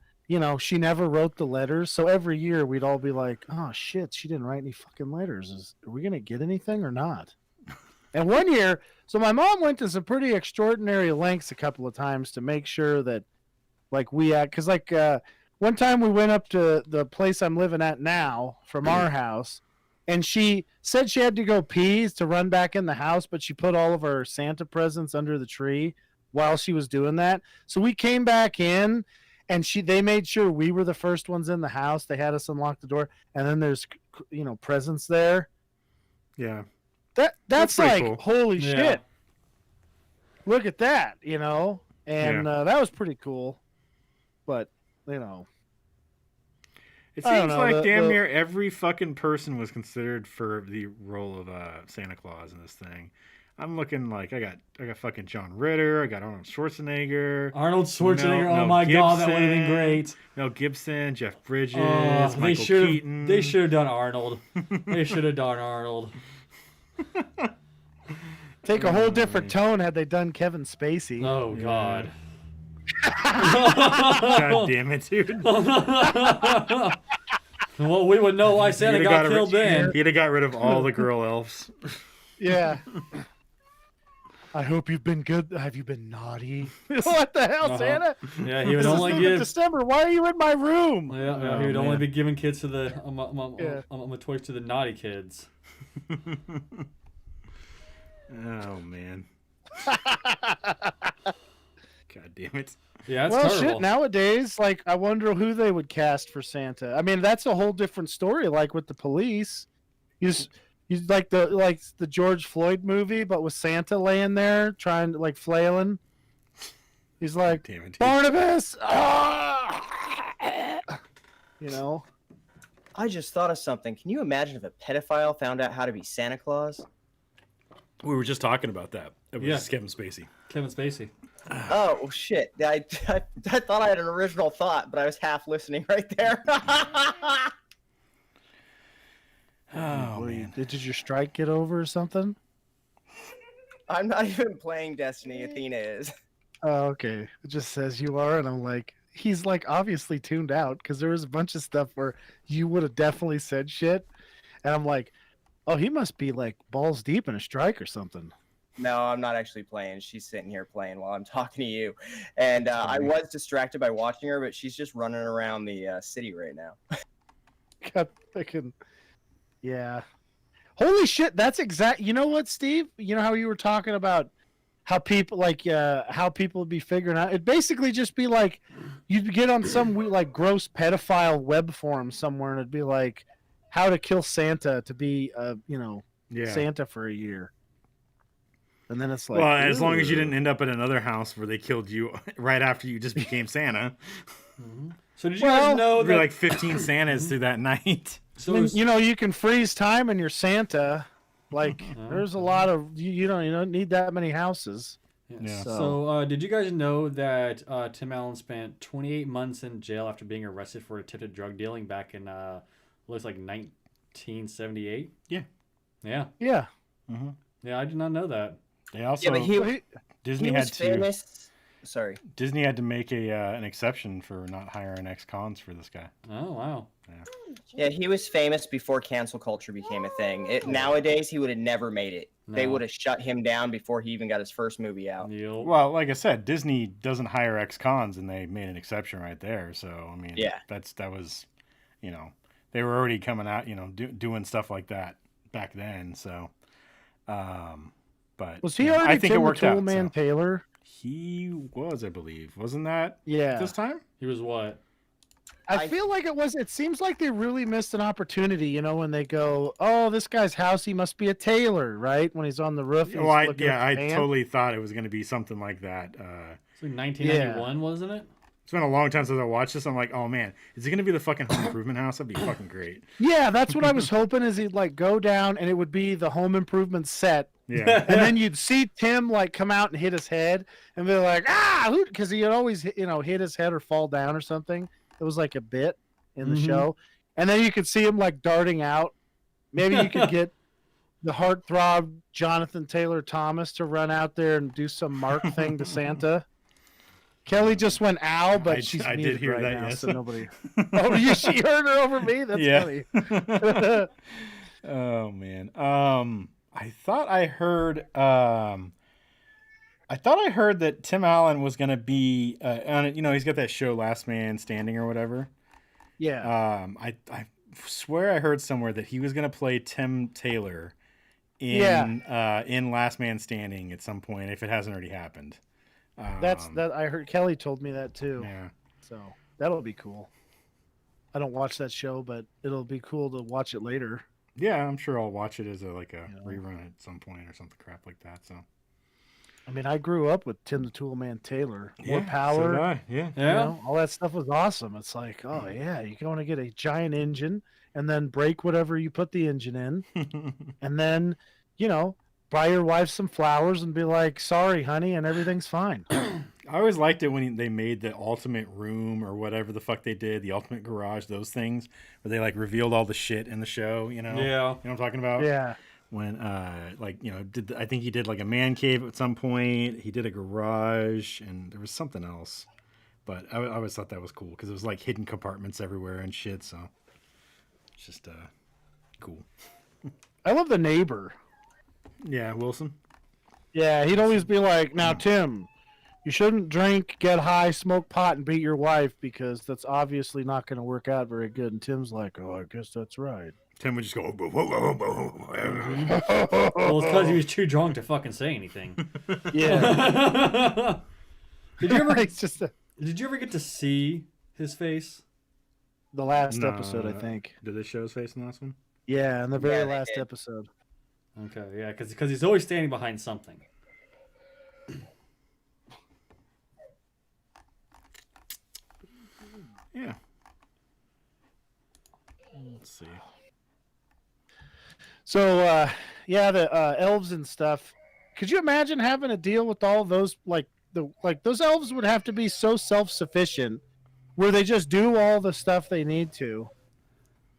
she never wrote the letters. So every year we'd all be like, oh, shit, she didn't write any fucking letters. Are we going to get anything or not? And one year, so my mom went to some pretty extraordinary lengths a couple of times to make sure that, because one time we went up to the place I'm living at now from our house, and she said she had to go pee to run back in the house, but she put all of our Santa presents under the tree while she was doing that. So we came back in, and they made sure we were the first ones in the house. They had us unlock the door, and then there's presents there. Yeah. That's pretty like cool. holy Yeah. shit. Look at that, and that was pretty cool. But It I don't seems know, like the- damn the- near every fucking person was considered for the role of Santa Claus in this thing. I'm looking like I got fucking John Ritter. I got Arnold Schwarzenegger. Arnold Schwarzenegger. Mel Oh my god, that would have been Gibson. great. Mel Gibson, Jeff Bridges, They Michael should Keaton. have done Arnold. They should have done Arnold. Take a whole different tone had they done Kevin Spacey. Oh god. God damn it, dude. Well, we would know why Santa He'd have got got killed then. He'd have got rid of all the girl elves. Yeah. I hope you've been good. Have you been naughty? What the hell, Santa? Yeah, he would This is only in give. December. Why are you in my room? Yeah, he would only man. be giving kids to the Yeah. toys to the naughty kids. Oh man. God damn it. Yeah, that's Well, terrible. shit. Nowadays, like, I wonder who they would cast for Santa. I mean, that's a whole different story. Like with the police, he's like the George Floyd movie, but with Santa laying there trying to like flailing. He's like, Damn it, dude. Barnabas. You know. I just thought of something. Can you imagine if a pedophile found out how to be Santa Claus? We were just talking about that. It was Yeah. Kevin Spacey. Kevin Spacey. Oh, well, shit. I thought I had an original thought, but I was half listening right there. Oh What, man. did your strike get over or something? I'm not even playing Destiny. Athena is. Oh, okay. It just says you are, and I'm like, he's like obviously tuned out because there was a bunch of stuff where you would have definitely said shit, and I'm like, oh, he must be like balls deep in a strike or something. No, I'm not actually playing. She's sitting here playing while I'm talking to you. And I was distracted by watching her, but she's just running around the city right now. God, fucking, yeah. Holy shit, that's exact. You know what, Steve? You know how you were talking about how people how people would be figuring out. It'd basically just be like you'd get on some like gross pedophile web forum somewhere, and it'd be like how to kill Santa to be Yeah. Santa for a year. And then it's like, Well, as long as you "Ew." didn't end up at another house where they killed you right after you just became Santa. So did you Well, guys know There'd be that? like 15 Santas through that night. So I mean, is- you know, you can freeze time in your Santa. Like, there's a lot of you don't need that many houses. Yeah. So did you guys know that Tim Allen spent 28 months in jail after being arrested for attempted drug dealing back in looks like 1978? Yeah. Yeah. Yeah. Yeah, I did not know that. They also Yeah, but Disney he had was to famous. Sorry. Disney had to make an exception for not hiring ex-cons for this guy. Oh wow. Yeah, he was famous before cancel culture became a thing. Nowadays, he would have never made it. They No. would have shut him down before he even got his first movie out. Neil. Well, like I said, Disney doesn't hire ex-cons, and they made an exception right there. So I mean, Yeah. that was, they were already coming out, doing stuff like that back then. So, but Was he yeah, already I think Tim it worked the out. Toolman So. Taylor? He was, I believe, wasn't that Yeah. this time? He was what? I feel like it was. It seems like they really missed an opportunity, when they go, "Oh, this guy's house, he must be a tailor," right? When he's on the roof. And Well, he's looking at I the fan. totally thought it was going to be something like that. It's like 1991, wasn't it? It's been a long time since I watched this. I'm like, oh man, is it going to be the fucking Home Improvement house? That'd be fucking great. Yeah, that's what I was hoping. Is he'd like go down and it would be the Home Improvement set, Yeah. and then you'd see Tim like come out and hit his head, and be like, who? Because he'd always hit his head or fall down or something. It was like a bit in the show, and then you could see him like darting out. Maybe you could get the heartthrob Jonathan Taylor Thomas to run out there and do some mark thing to Santa. Kelly just went ow, but she's I did muted hear right that, now, yes. so nobody. Oh, she heard her over me. That's Yeah. funny. Oh man. I thought I heard that Tim Allen was gonna be on it. He's got that show Last Man Standing or whatever. Yeah. I swear I heard somewhere that he was gonna play Tim Taylor in Last Man Standing at some point if it hasn't already happened. That I heard Kelly told me that too. Yeah. So that'll be cool. I don't watch that show, but it'll be cool to watch it later. Yeah, I'm sure I'll watch it as a rerun at some point or something crap like that. So I mean, I grew up with Tim the Toolman Taylor. More Yeah, power. so did I. Yeah. Yeah. All that stuff was awesome. It's like, oh yeah, you want to get a giant engine and then break whatever you put the engine in, and then buy your wife some flowers and be like, "Sorry, honey," and everything's fine. I always liked it when they made the ultimate room or whatever the fuck they did, the ultimate garage, those things, where they like revealed all the shit in the show, you know? Yeah. You know what I'm talking about? Yeah. When, I think he did like a man cave at some point. He did a garage, and there was something else. But I always thought that was cool because it was like hidden compartments everywhere and shit, so it's just cool. I love the neighbor. Yeah, Wilson? Yeah, he'd always be like, "Now, Tim, you shouldn't drink, get high, smoke pot, and beat your wife because that's obviously not going to work out very good." And Tim's like, "Oh, I guess that's right." Tim would just go, Well, it's because he was too drunk to fucking say anything. Yeah. Did you ever? It's just Did you ever get to see his face? the last No. episode, I think. Did they show his face in the last one? Yeah, in the very Yeah, they last did. episode. Okay, yeah, because he's always standing behind something. Yeah. Let's see. So, yeah, the elves and stuff. Could you imagine having to deal with all those those elves would have to be so self-sufficient where they just do all the stuff they need to.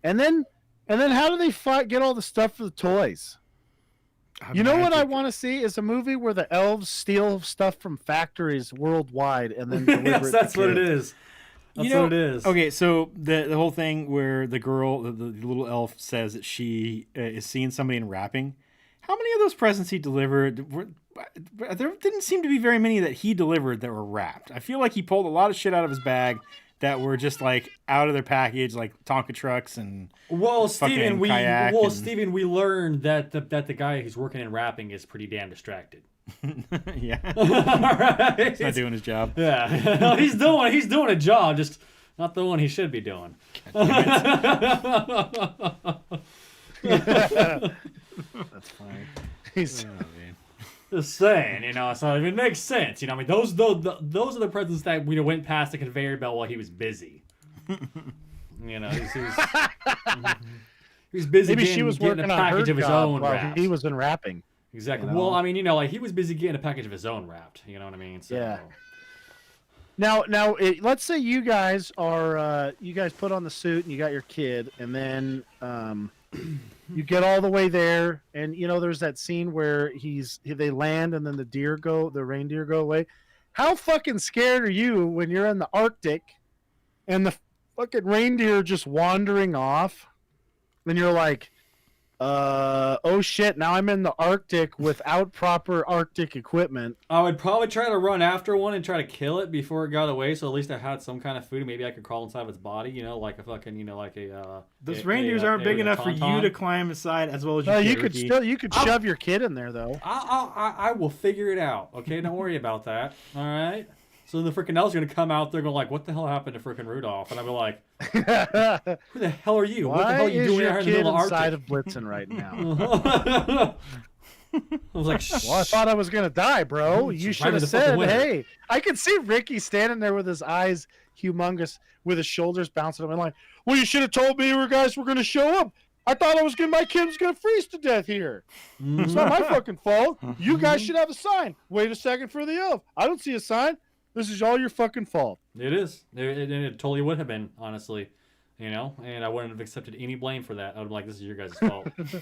And then how do they get all the stuff for the toys? You know what I want to see is a movie where the elves steal stuff from factories worldwide and then deliver Yes, it that's to what it kids. is. That's what it is. Okay, so the whole thing where the girl, the little elf, says that she is seeing somebody in wrapping. How many of those presents he delivered? There didn't seem to be very many that he delivered that were wrapped. I feel like he pulled a lot of shit out of his bag that were just like out of their package, like Tonka trucks and Well, fucking kayak and- Steven, we learned that the guy who's working in rapping is pretty damn distracted. yeah, All right. he's not doing his job. Yeah, he's doing a job, just not the one he should be doing. That's funny. He's, Oh, man. Just saying, you know, so it makes sense. You know, I mean, those are the presents that we went past the conveyor belt while he was busy. You know, he was busy. maybe she getting was working a on package her of his job own while wrapped. he was in rapping. Exactly. you know? Well, I mean, you know, like he was busy getting a package of his own wrapped. You know what I mean? So, Yeah. Now, let's say you guys put on the suit and you got your kid, and then you get all the way there, and you know there's that scene where they land and then the reindeer go away. How fucking scared are you when you're in the Arctic and the fucking reindeer are just wandering off, and you're like, oh shit, now I'm in the Arctic without proper Arctic equipment. I would probably try to run after one and try to kill it before it got away, so at least I had some kind of food. Maybe I could crawl inside of its body, you know, like a fucking, you know, like a. Those reindeers aren't big enough for you to climb aside as well as you. You can, could Ricky. you could shove your kid in there though. I will figure it out. Okay, don't worry about that. All right. So the freaking elves are gonna come out. They're going like, "What the hell happened to freaking Rudolph?" And I'll be like, "Who the hell are you? What the Why hell are you is doing your out in the kid middle of inside Arctic?" of Blitzen right now? I was like, "Shh." Well, I thought I was gonna die, bro. You Right should with have the fucking said, winner. "Hey." I could see Ricky standing there with his eyes humongous, with his shoulders bouncing up, and like, "Well, you should have told me you guys were gonna show up. I thought my kid was gonna freeze to death here. It's not my fucking fault. You guys should have a sign. Wait a second for the elf. I don't see a sign. This is all your fucking fault." It is. It totally would have been, honestly. You know, and I wouldn't have accepted any blame for that. I would be like, "This is your guys' fault. This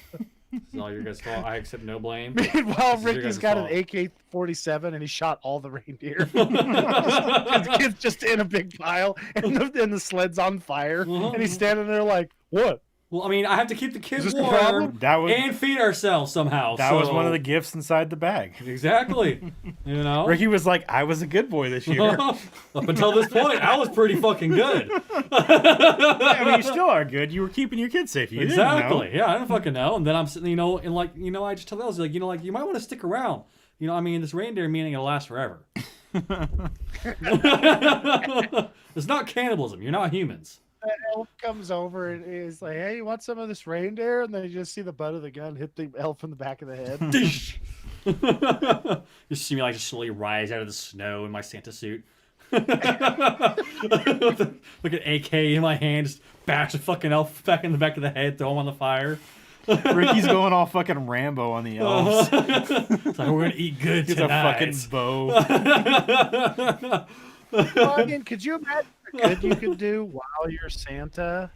is all your guys' fault. I accept no blame." Meanwhile, This is your Ricky's guys' got fault. an AK-47 and he shot all the reindeer. The kid's just in a big pile, and the sled's on fire, and he's standing there like, "What?" Well, I mean, I have to keep the kids Is this the warm problem? That was and feed ourselves somehow. that was one of so- the gifts inside the bag. Exactly. You know? Ricky was like, "I was a good boy this year." Up until this point, I was pretty fucking good. I mean, you still are good. You were keeping your kids safe. You Exactly. didn't know. Yeah, I didn't fucking know. And then I'm sitting, you know, and like, you know, I just tell those, like, you know, like, you might want to stick around. You know, I mean, this reindeer meat ain't gonna last forever. It's not cannibalism. You're not humans. The elf comes over and is like, "Hey, you want some of this reindeer?" And then you just see the butt of the gun hit the elf in the back of the head. You see me like just slowly rise out of the snow in my Santa suit. Look at AK in my hand, just bash the fucking elf back in the back of the head, throw him on the fire. Ricky's going all fucking Rambo on the elves. It's like, we're gonna eat good He's a tonight. fucking bow. Well, I mean, could you imagine what good you could do while you're Santa?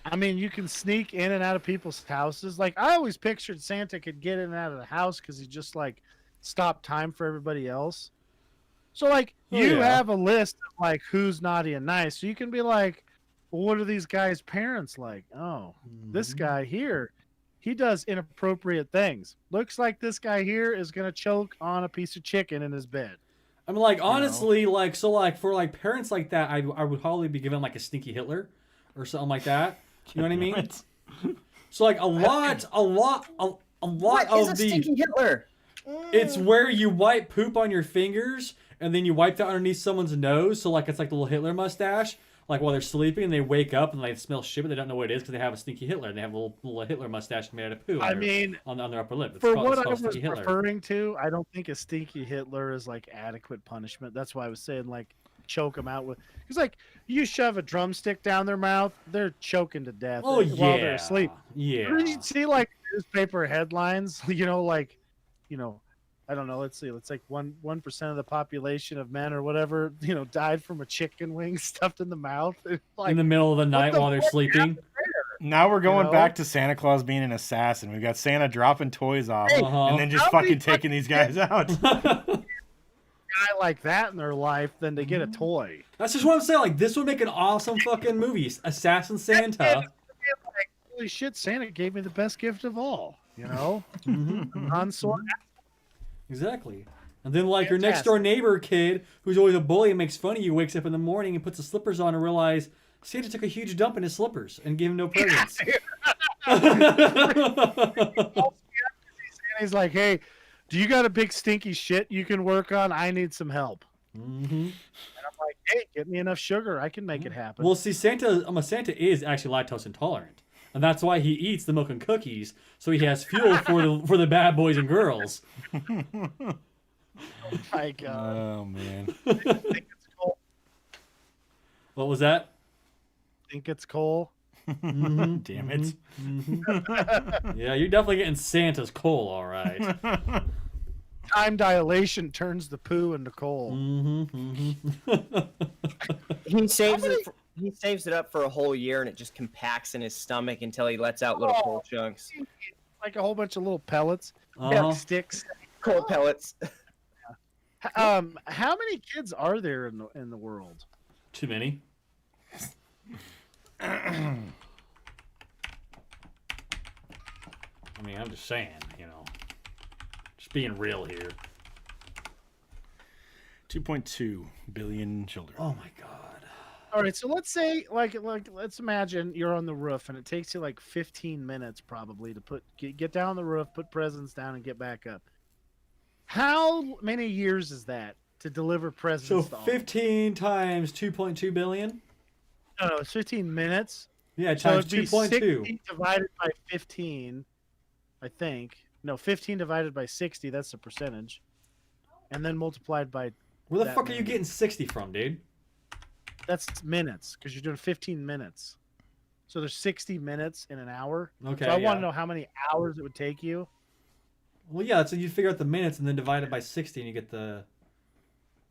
I mean, you can sneak in and out of people's houses. Like, I always pictured Santa could get in and out of the house because he just like stopped time for everybody else. So, like, Oh, you yeah. have a list of like who's naughty and nice. So you can be like, well, what are these guys' parents like? Oh, this guy here, he does inappropriate things. Looks like this guy here is gonna choke on a piece of chicken in his bed. I mean, like, honestly, like, so, like, for, like, parents like that, I would probably be given, like, a stinky Hitler or something like that. You know what I mean? So, like, a lot What is of a the... stinky Hitler? It's where you wipe poop on your fingers, and then you wipe that underneath someone's nose, so, like, it's like the little Hitler mustache. Like, while they're sleeping, and they wake up, and they smell shit, but they don't know what it is, because they have a stinky Hitler, and they have a little Hitler mustache made out of poo I mean, on their upper lip. It's for called- what it's I called was stinky Hitler. referring to, I don't think a stinky Hitler is like adequate punishment. That's why I was saying like choke them out with. Because like you shove a drumstick down their mouth, they're choking to death Oh, yeah. while they're asleep. Yeah. Or you see like newspaper headlines, I don't know. Let's see. It's like 1% of the population of men or whatever, died from a chicken wing stuffed in the mouth. It's like, In the middle of the night the while they're fuck sleeping. Now we're going know? back to Santa Claus being an assassin. We've got Santa dropping toys off Uh-huh. and then just How many fucking taking these guys out. guy like that in their life than to get Mm-hmm. a toy. That's just what I'm saying. Like, this would make an awesome fucking movie. Assassin Santa. Like, holy shit, Santa gave me the best gift of all. Han Solo. Exactly. And then, like, your next door neighbor kid, who's always a bully and makes fun of you, wakes up in the morning and puts his slippers on and realizes Santa took a huge dump in his slippers and gave him no presents. He's like, hey, do you got a big stinky shit you can work on? I need some help. Mm-hmm. And I'm like, hey, get me enough sugar. I can make it happen. Well, see, Santa is actually lactose intolerant, and that's why he eats the milk and cookies, so he has fuel for the bad boys and girls. Oh my God. Oh, man. Think it's coal. What was that? Think it's coal. Mm-hmm. Damn it. Mm-hmm. Yeah, you're definitely getting Santa's coal, all right. Time dilation turns the poo into coal. Mm-hmm. Mm-hmm. He saves it up for a whole year, and it just compacts in his stomach until he lets out little coal chunks, Like a whole bunch of little pellets, Uh-huh. sticks. coal pellets. How many kids are there in the world? Too many. I mean, I'm just saying, just being real here. 2.2 billion children. Oh my God. All right, so let's say, like, let's imagine you're on the roof, and it takes you like 15 minutes probably to get down on the roof, put presents down, and get back up. How many years is that to deliver presents? So to all? 15 times 2.2 billion? No, it's 15 minutes. Yeah, So times it'd be 2.2. 60 divided by 15, I think. No, 15 divided by 60, that's the percentage. And then multiplied by, Where the that fuck are you many. getting 60 from, dude? that's minutes, because you're doing 15 minutes. So there's 60 minutes in an hour. Okay. So I yeah. want to know how many hours it would take you. Well, yeah, so you figure out the minutes and then divide it by 60 and you get the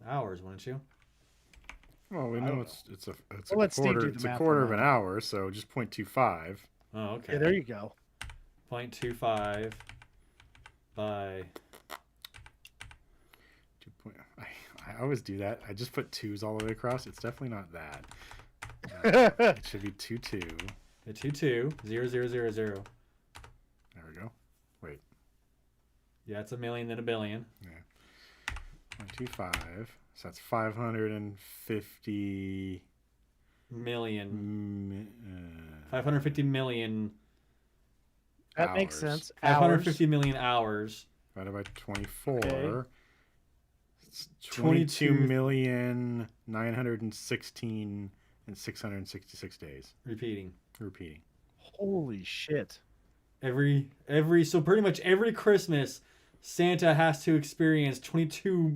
hours, wouldn't you? Well, we know it's a Well, let Steve quarter. do the It's a math quarter on of an that. hour, so just 0.25. Oh, okay. Yeah, there you go. 0.25 by... 2 point, I always do that. I just put twos all the way across. It's definitely not that. It should be 2. 2, 0, 0, 0, 0. There we go. Wait. Yeah, it's a million, then a billion. 0.25. So that's 550 Million. 550 million. That makes hours. sense. 550 million hours. divided by 24. Okay. It's 22 22,916,666 days. Repeating. Repeating. Holy shit. So pretty much every Christmas, Santa has to experience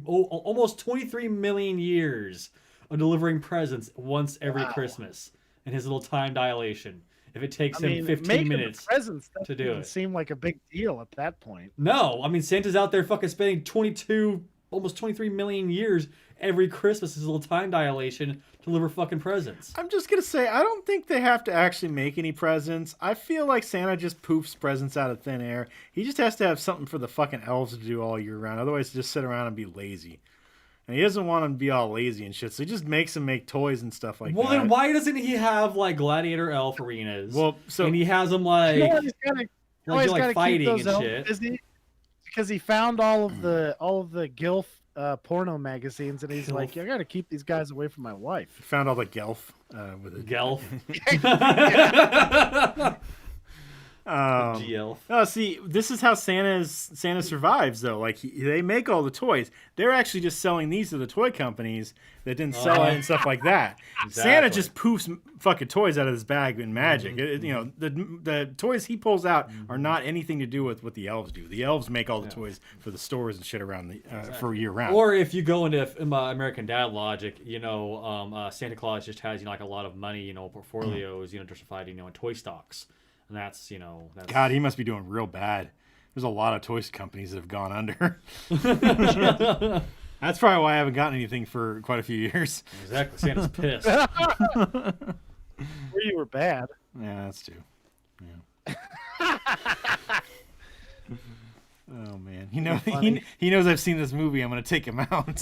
almost 23 million years of delivering presents once every Christmas in his little time dilation. if it takes I mean, him 15 making minutes the presents to do doesn't it. seem like a big deal at that point. No, I mean Santa's out there fucking spending 22, almost 23 million years every Christmas. This little time dilation to deliver fucking presents. I'm just gonna say, I don't think they have to actually make any presents. I feel like Santa just poofs presents out of thin air. He just has to have something for the fucking elves to do all year round. Otherwise, just sit around and be lazy. And he doesn't want them to be all lazy and shit, so he just makes them make toys and stuff like that. Well, then why doesn't he have like gladiator elf arenas? Well, so and he has them like You know what, he's gotta, like gotta fighting keep those and elves shit. busy because he found all of the GILF porno magazines, and he's like, I gotta keep these guys away from my wife. found all the gelf with it. Gelf. GL. Oh, see, this is how Santa survives, though. Like, they make all the toys. They're actually just selling these to the toy companies that didn't sell it and stuff like that. Santa Exactly. just poofs fucking toys out of his bag in magic. You know, the toys he pulls out are not anything to do with what the elves do. The elves make all the toys for the stores and shit around the for year round. Or if you go into American Dad logic, you know, Santa Claus just has, you know, like a lot of money, you know, portfolios, you know, justified, you know, in toy stocks. And that's, you know, that's... God, he must be doing real bad. There's a lot of toy companies that have gone under. That's probably why I haven't gotten anything for quite a few years. Exactly. Santa's pissed. Where you were bad. Yeah, that's true. Yeah. Oh man, he knows I've seen this movie. I'm gonna take him out.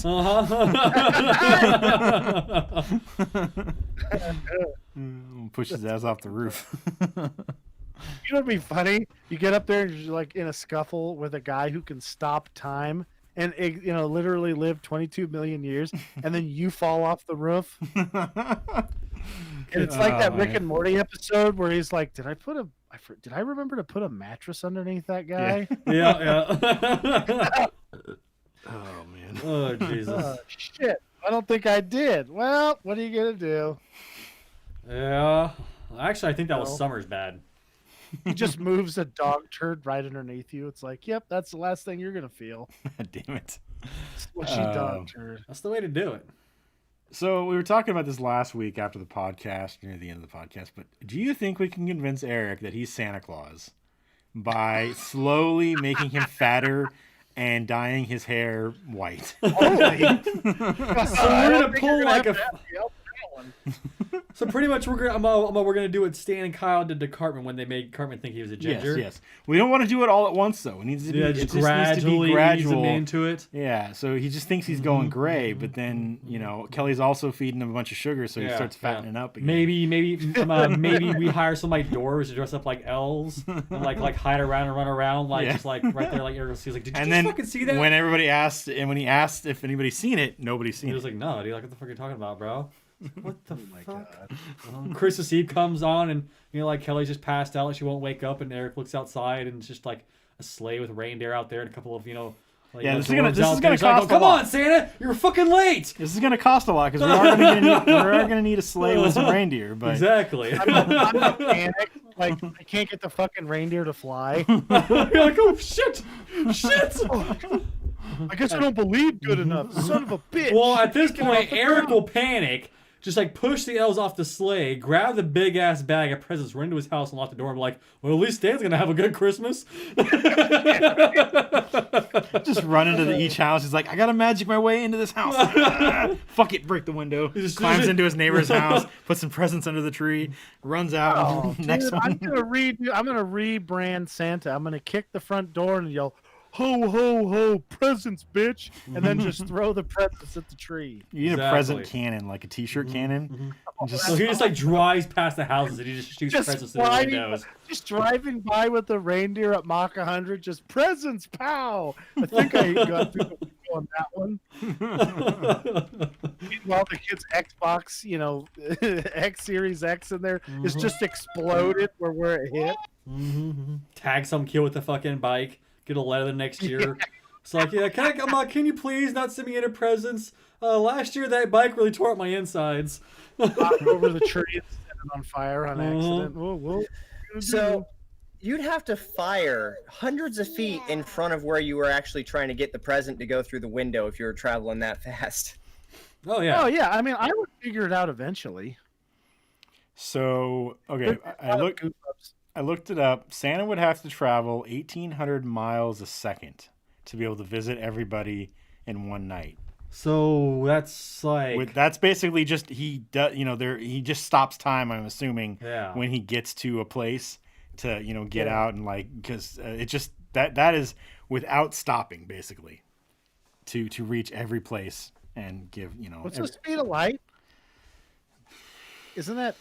Push his ass off the roof. You know what'd be funny? You get up there and you're like in a scuffle with a guy who can stop time and, you know, literally live 22 million years, and then you fall off the roof. And it's like that Rick and Morty episode where he's like, did I remember to put a mattress underneath that guy? Yeah. Oh man. Oh Jesus. Shit. I don't think I did. Well, what are you going to do? Yeah. Actually, I think that was No. Summer's bad. He just moves a dog turd right underneath you. It's like, yep, that's the last thing you're going to feel. Damn it. Squishy dog turd. That's the way to do it. So we were talking about this last week after the podcast, near the end of the podcast. But do you think we can convince Eric that he's Santa Claus by slowly making him fatter and dyeing his hair white? Holy. So we're gonna pull like a. So pretty much we're gonna do what Stan and Kyle did to Cartman when they made Cartman think he was a ginger. Yes. We don't want to do it all at once, though. It needs to be, Just gradually ease him into it. Yeah, so he just thinks he's going gray, but then, you know, Kelly's also feeding him a bunch of sugar, so he starts fattening up again. Maybe we hire some like dwarves to dress up like elves and like hide around and run around just like right there, like Eric sees like, did you just fucking see that? When everybody asked, and when he asked if anybody's seen it, nobody's seen He it. was like, no, dude, like what the fuck are you talking about, bro? What the fuck? Christmas Eve comes on, and you know, like Kelly's just passed out, like she won't wake up, and Eric looks outside, and it's just like a sleigh with reindeer out there, and a couple of, you know, like, Yeah, you know, this is gonna dwarves out there. He's cost like, a come lot. on, Santa, you're fucking late. This is going to cost a lot, because we are going to need a sleigh with some reindeer. But Exactly. I'm not panicked. Like, I can't get the fucking reindeer to fly. You're like, oh shit. I guess I don't believe good enough. Son of a bitch. Well, at this Get off point, the Eric ground. will panic, just like push the elves off the sleigh, grab the big ass bag of presents, run into his house, and lock the door, and be like, well, at least Stan's gonna have a good Christmas. just run into each house. He's like, I got to magic my way into this house. Fuck it, break the window. Climbs into his neighbor's house, puts some presents under the tree, runs out. Oh, Next dude, one. I'm gonna rebrand Santa. I'm gonna kick the front door and yell, "Ho ho ho, presents, bitch!" and then just throw the presents at the tree. You need a Exactly. present cannon, like a t-shirt cannon. And just, So he just like drives past the houses and he just shoots Just presents through the flying, windows. just driving by with the reindeer at Mach 100, just presents, pow! I think I got through the window on that one. Meanwhile, the kid's Xbox, you know, X Series X in there is just exploded where it hit. Tag some kid with a fucking bike. Get a letter the next year. It's like, yeah, can you please not send me any presents? Last year that bike really tore up my insides. Knocked over the tree and set it on fire on accident. Whoa. So you'd have to fire hundreds of feet in front of where you were actually trying to get the present to go through the window if you were traveling that fast. Oh yeah. Oh yeah, I mean, I would figure it out eventually. So okay, I looked it up. Santa would have to travel 1,800 miles a second to be able to visit everybody in one night. So that's like That's basically just he does. He just stops time. I'm assuming Yeah. when he gets to a place to get out and because it just that is without stopping basically to reach every place and give What's the speed of light? Isn't that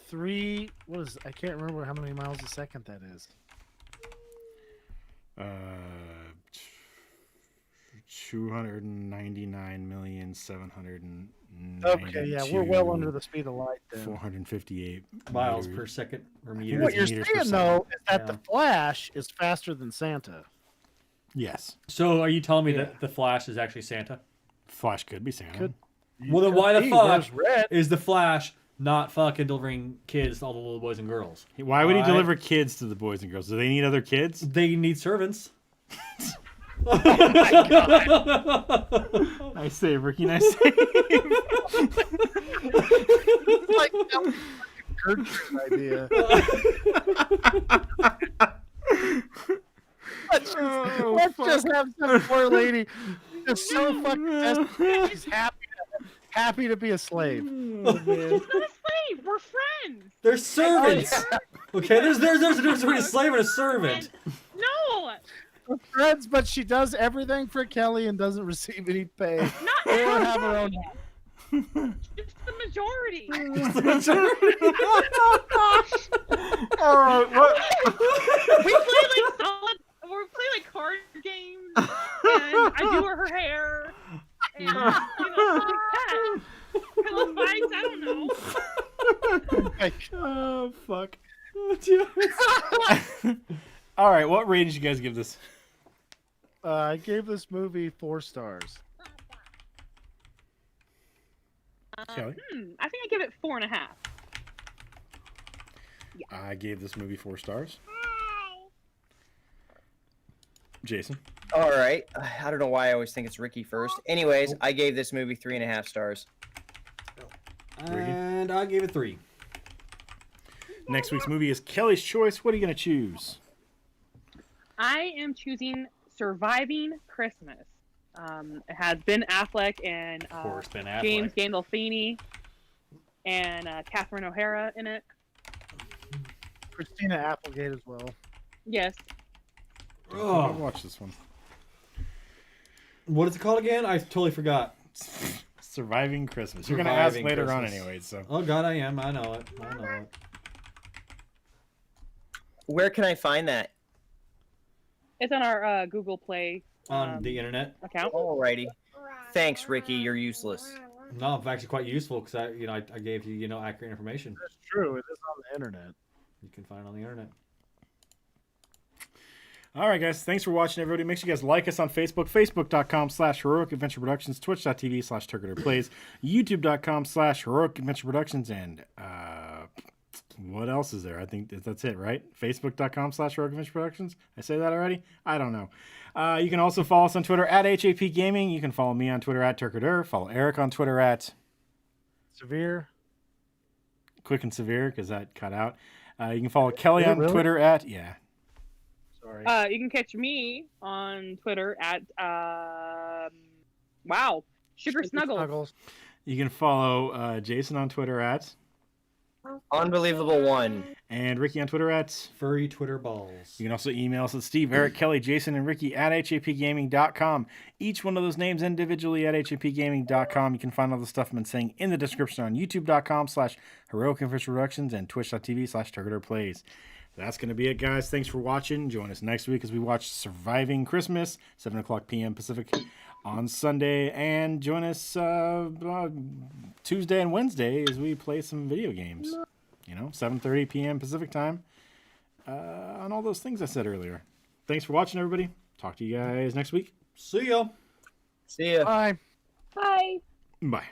3? What is? I can't remember how many miles a second that is. 299,700,000. Okay, yeah, we're well under the speed of light then. 458 miles meters. per second or meters. What you're meters per saying though is that Yeah. the Flash is faster than Santa. Yes, So are you telling me that the Flash is actually Santa? Flash could be Santa. Could- Well, then why the He fuck wears red. is the Flash not fucking delivering kids to all the little boys and girls? Why would he Why? deliver kids to the boys and girls? Do they need other kids? They need servants. Nice save, Ricky. Nice save. Like that was Gertrude's idea. Let's just have some poor lady just so fucking desperate. She's happy to be a slave. He's not a slave. We're friends. They're servants. Okay, there's a difference between a slave and a servant. No, We're friends, but she does everything for Kelly and doesn't receive any pay. not Or have her own. just the majority. All right. What? We play like card games, and I do her hair, and stuff like that. Pillow fights. I don't know. Oh fuck. All right. What rating did you guys give this? I gave this movie 4 stars. Kelly? I think I give it 4.5. I gave this movie 4 stars. Jason? All right. I don't know why I always think it's Ricky first. Anyways, I gave this movie 3.5 stars. And I gave it 3. Next week's movie is Kelly's Choice. What are you going to choose? I am choosing Surviving Christmas. It has Ben Affleck and Of course, Ben Affleck. James Gandolfini and Catherine O'Hara in it. Christina Applegate as well. Yes. I'll Oh, watch this one. what is it called again? I totally forgot. Surviving Christmas. You're going to ask Surviving later on Christmas. anyway, so. Oh God, I am. I know it. I know it. Where can I find that? It's on our Google Play On the internet. account. Alrighty. Thanks, Ricky. You're useless. No, it's actually quite useful because I gave you accurate information. That's true. It is on the internet. You can find it on the internet. All right, guys. Thanks for watching, everybody. Make sure you guys like us on Facebook, facebook.com/Heroic Adventure Productions, twitch.tv/TurkadorPlays, youtube.com/Heroic Adventure Productions, and what else is there? I think that's it, right? Facebook.com/Heroic Adventure Productions. I say that already? I don't know. You can also follow us on Twitter at HAP Gaming. You can follow me on Twitter at Turkador. Follow Eric on Twitter at Severe. Quick and Severe, because that cut out. You can follow Kelly Did it on really? Twitter at, yeah. Sorry. You can catch me on Twitter at Sugar Snuggles. You can follow Jason on Twitter at, Unbelievable one. and Ricky on Twitter at. Furry Twitter balls. You can also email us at Steve, Eric, Kelly, Jason, and Ricky at hapgaming.com. Each one of those names individually at hapgaming.com. You can find all the stuff I've been saying in the description on youtube.com/Heroic Adventure Productions and twitch.tv/TurkadorPlays. That's going to be it, guys. Thanks for watching. Join us next week as we watch Surviving Christmas, 7 o'clock p.m. Pacific on Sunday. And join us Tuesday and Wednesday as we play some video games. 7:30 p.m. Pacific time on all those things I said earlier. Thanks for watching, everybody. Talk to you guys next week. See ya. See ya. Bye. Bye. Bye.